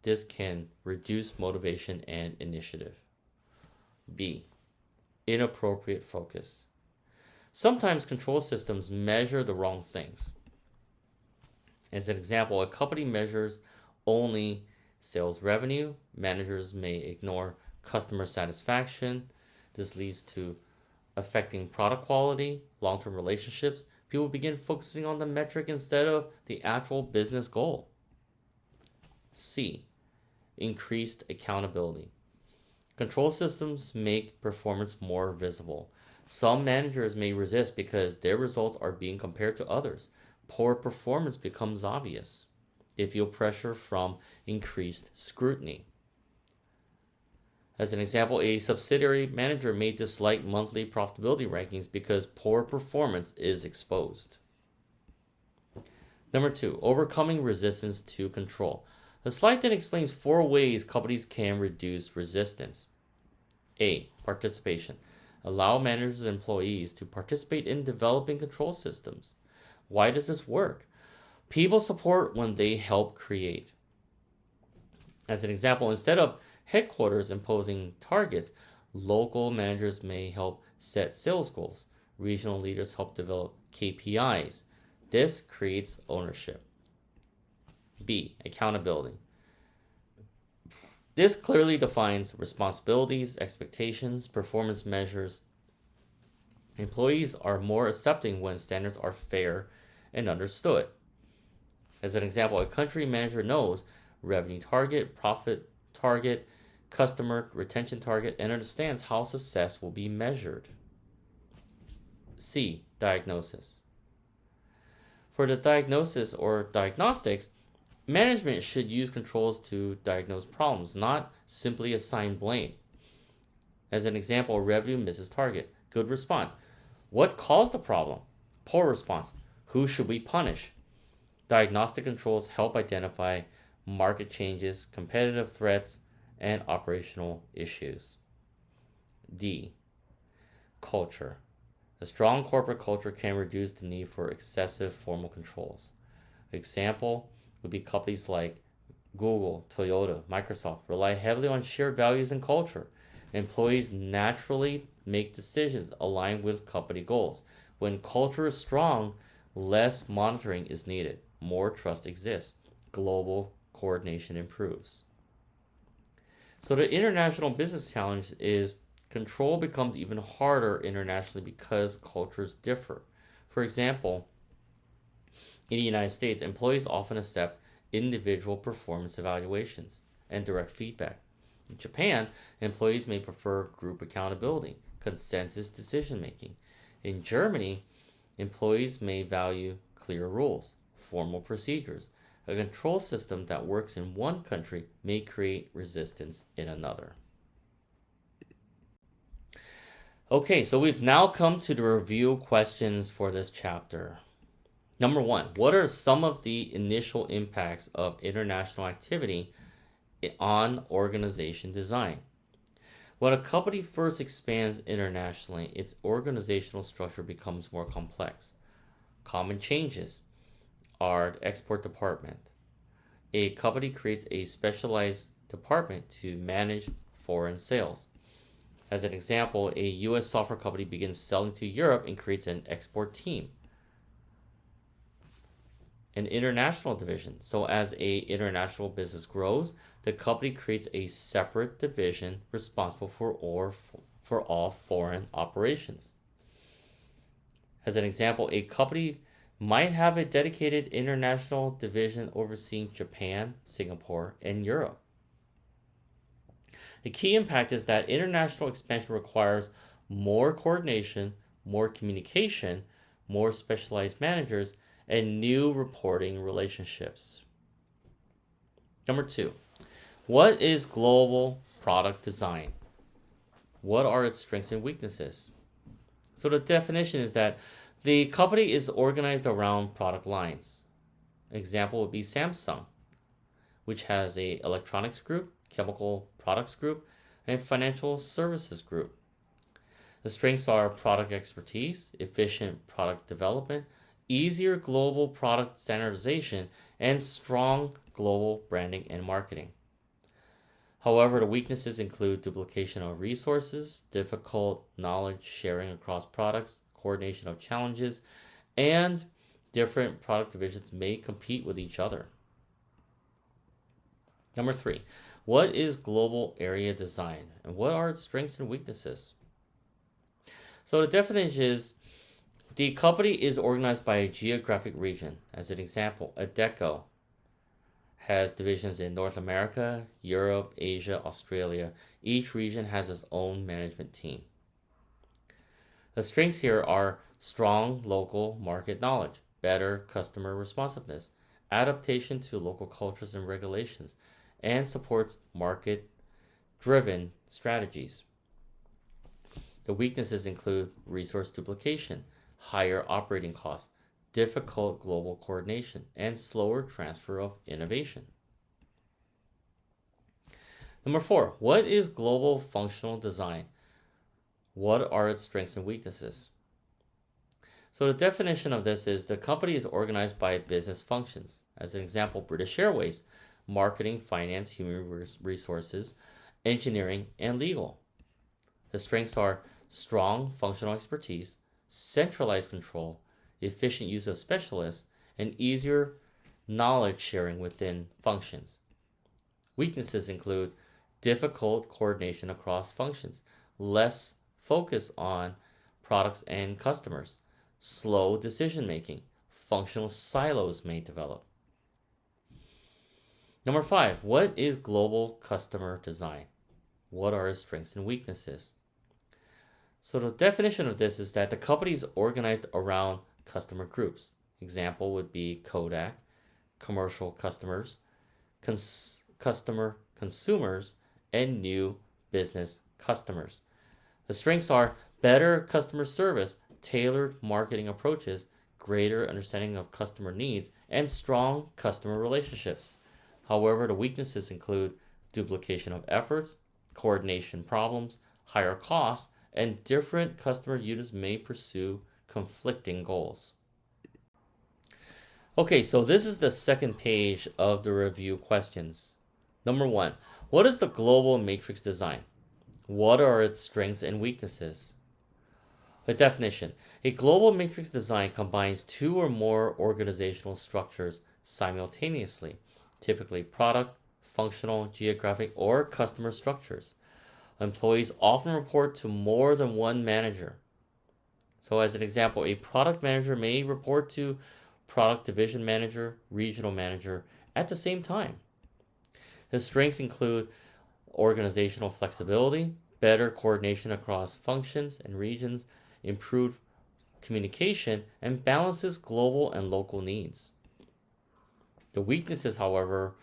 This can reduce motivation and initiative. B. Inappropriate focus. Sometimes control systems measure the wrong things. As an example, a company measures only sales revenue. Managers may ignore customer satisfaction. This leads to affecting product quality, long-term relationships. People begin focusing on the metric instead of the actual business goal. C. Increased accountability. Control systems make performance more visible. Some managers may resist because their results are being compared to others. Poor performance becomes obvious. They feel pressure from increased scrutiny. As an example, a subsidiary manager may dislike monthly profitability rankings because poor performance is exposed. Number two, overcoming resistance to control. The slide then explains 4 ways companies can reduce resistance. A. Participation. Allow managers and employees to participate in developing control systems. Why does this work? People support when they help create. As an example, instead of headquarters imposing targets, local managers may help set sales goals. Regional leaders help develop KPIs. This creates ownership. B. Accountability. This clearly defines responsibilities, expectations, performance measures. Employees are more accepting when standards are fair and understood. As an example, a country manager knows revenue target, profit target, customer retention target, and understands how success will be measured. C. Diagnosis. For the diagnosis or diagnostics, management should use controls to diagnose problems, not simply assign blame. As an example, revenue misses target. Good response. What caused the problem? Poor response. Who should we punish? Diagnostic controls help identify market changes, competitive threats, and operational issues. D. Culture. A strong corporate culture can reduce the need for excessive formal controls. Example would be companies like Google, Toyota, Microsoft rely heavily on shared values and culture. Employees naturally make decisions aligned with company goals. When culture is strong, less monitoring is needed. More trust exists. Global coordination improves. So the international business challenge is control becomes even harder internationally because cultures differ. For example, in the United States, employees often accept individual performance evaluations and direct feedback. In Japan, employees may prefer group accountability, consensus decision making. In Germany, employees may value clear rules, formal procedures. A control system that works in one country may create resistance in another. Okay, so we've now come to the review questions for this chapter. Number 1, what are some of the initial impacts of international activity on organization design? When a company first expands internationally, its organizational structure becomes more complex. Common changes are the export department. A company creates a specialized department to manage foreign sales. As an example, a U.S. software company begins selling to Europe and creates an export team. An international division. So as a international business grows, the company creates a separate division responsible for all foreign operations. As an example, a company might have a dedicated international division overseeing Japan, Singapore, and Europe. The key impact is that international expansion requires more coordination, more communication, more specialized managers, and new reporting relationships. Number 2, what is global product design? What are its strengths and weaknesses? So the definition is that the company is organized around product lines. Example would be Samsung, which has a electronics group, chemical products group, and financial services group. The strengths are product expertise, efficient product development, easier global product standardization, and strong global branding and marketing. However, the weaknesses include duplication of resources, difficult knowledge sharing across products, coordination of challenges, and different product divisions may compete with each other. Number 3, what is global area design and what are its strengths and weaknesses? So the definition is the company is organized by a geographic region. As an example, Adecco has divisions in North America, Europe, Asia, Australia. Each region has its own management team. The strengths here are strong local market knowledge, better customer responsiveness, adaptation to local cultures and regulations, and supports market-driven strategies. The weaknesses include resource duplication, higher operating costs, difficult global coordination, and slower transfer of innovation. Number 4, what is global functional design? What are its strengths and weaknesses? So the definition of this is the company is organized by business functions. As an example, British Airways, marketing, finance, human resources, engineering, and legal. The strengths are strong functional expertise, centralized control, efficient use of specialists, and easier knowledge sharing within functions. Weaknesses include difficult coordination across functions, less focus on products and customers, slow decision making, functional silos may develop. Number 5, what is global customer design? What are its strengths and weaknesses? So the definition of this is that the company is organized around customer groups. Example would be Kodak, commercial customers, consumers, and new business customers. The strengths are better customer service, tailored marketing approaches, greater understanding of customer needs, and strong customer relationships. However, the weaknesses include duplication of efforts, coordination problems, higher costs, and different customer units may pursue conflicting goals. Okay, so this is the second page of the review questions. Number 1, what is the global matrix design? What are its strengths and weaknesses? The definition: a global matrix design combines 2 or more organizational structures simultaneously, typically product, functional, geographic, or customer structures. Employees often report to more than one manager. So as an example, a product manager may report to product division manager, regional manager at the same time. The strengths include organizational flexibility, better coordination across functions and regions, improved communication, and balances global and local needs. The weaknesses, however,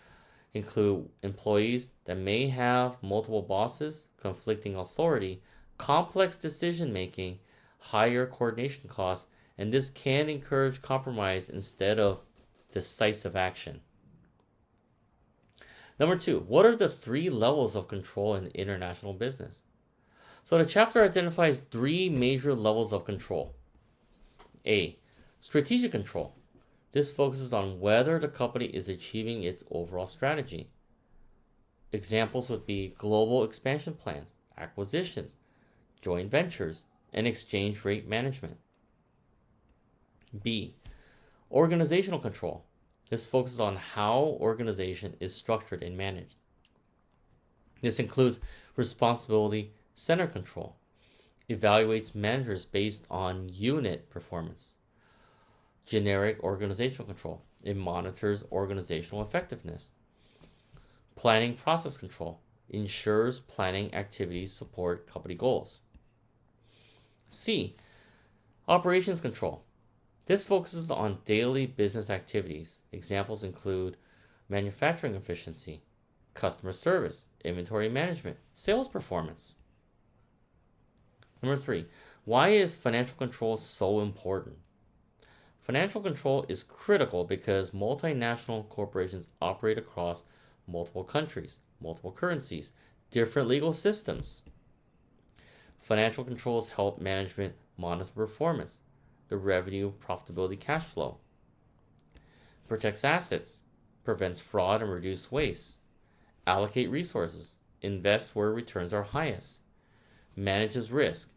include employees that may have multiple bosses, conflicting authority, complex decision making, higher coordination costs, and this can encourage compromise instead of decisive action. Number 2, what are the 3 levels of control in international business? So the chapter identifies 3 major levels of control. A, strategic control. This focuses on whether the company is achieving its overall strategy. Examples would be global expansion plans, acquisitions, joint ventures, and exchange rate management. B, organizational control. This focuses on how organization is structured and managed. This includes responsibility center control, evaluates managers based on unit performance, Generic organizational control. It monitors organizational effectiveness. Planning process control. Ensures planning activities support company goals. C. Operations control. This focuses on daily business activities. Examples include manufacturing efficiency, customer service, inventory management, sales performance. Number 3. Why is financial control so important? Financial control is critical because multinational corporations operate across multiple countries, multiple currencies, different legal systems. Financial controls help management monitor performance, the revenue, profitability, cash flow. Protects assets, prevents fraud and reduce waste. Allocate resources, invest where returns are highest. Manages risk,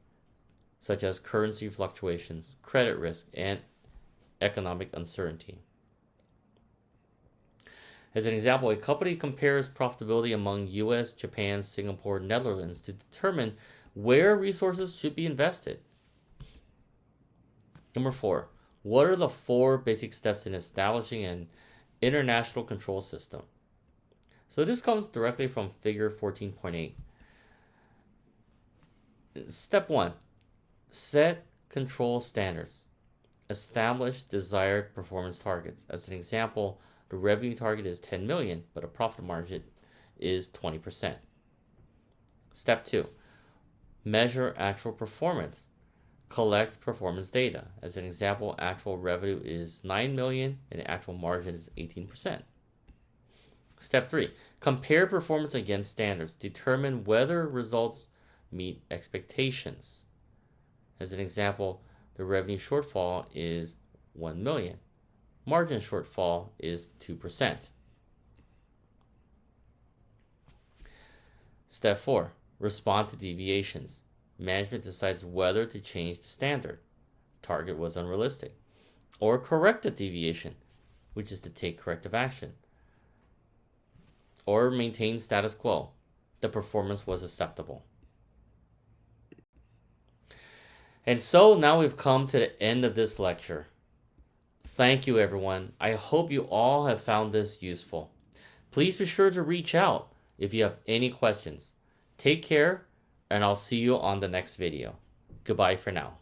such as currency fluctuations, credit risk, and economic uncertainty. As an example, a company compares profitability among US, Japan, Singapore, Netherlands to determine where resources should be invested. Number 4. What are the 4 basic steps in establishing an international control system? So this comes directly from figure 14.8. Step 1. Set control standards. Establish desired performance targets. As an example, the revenue target is 10 million, but a profit margin is 20%. Step 2. Measure actual performance. Collect performance data. As an example, actual revenue is 9 million and actual margin is 18%. Step 3. Compare performance against standards. Determine whether results meet expectations. As an example, the revenue shortfall is 1 million. Margin shortfall is 2%. Step 4. Respond to deviations. Management decides whether to change the standard. Target was unrealistic. Or correct the deviation, which is to take corrective action. Or maintain status quo. The performance was acceptable. And so now we've come to the end of this lecture. Thank you, everyone. I hope you all have found this useful. Please be sure to reach out if you have any questions. Take care, and I'll see you on the next video. Goodbye for now.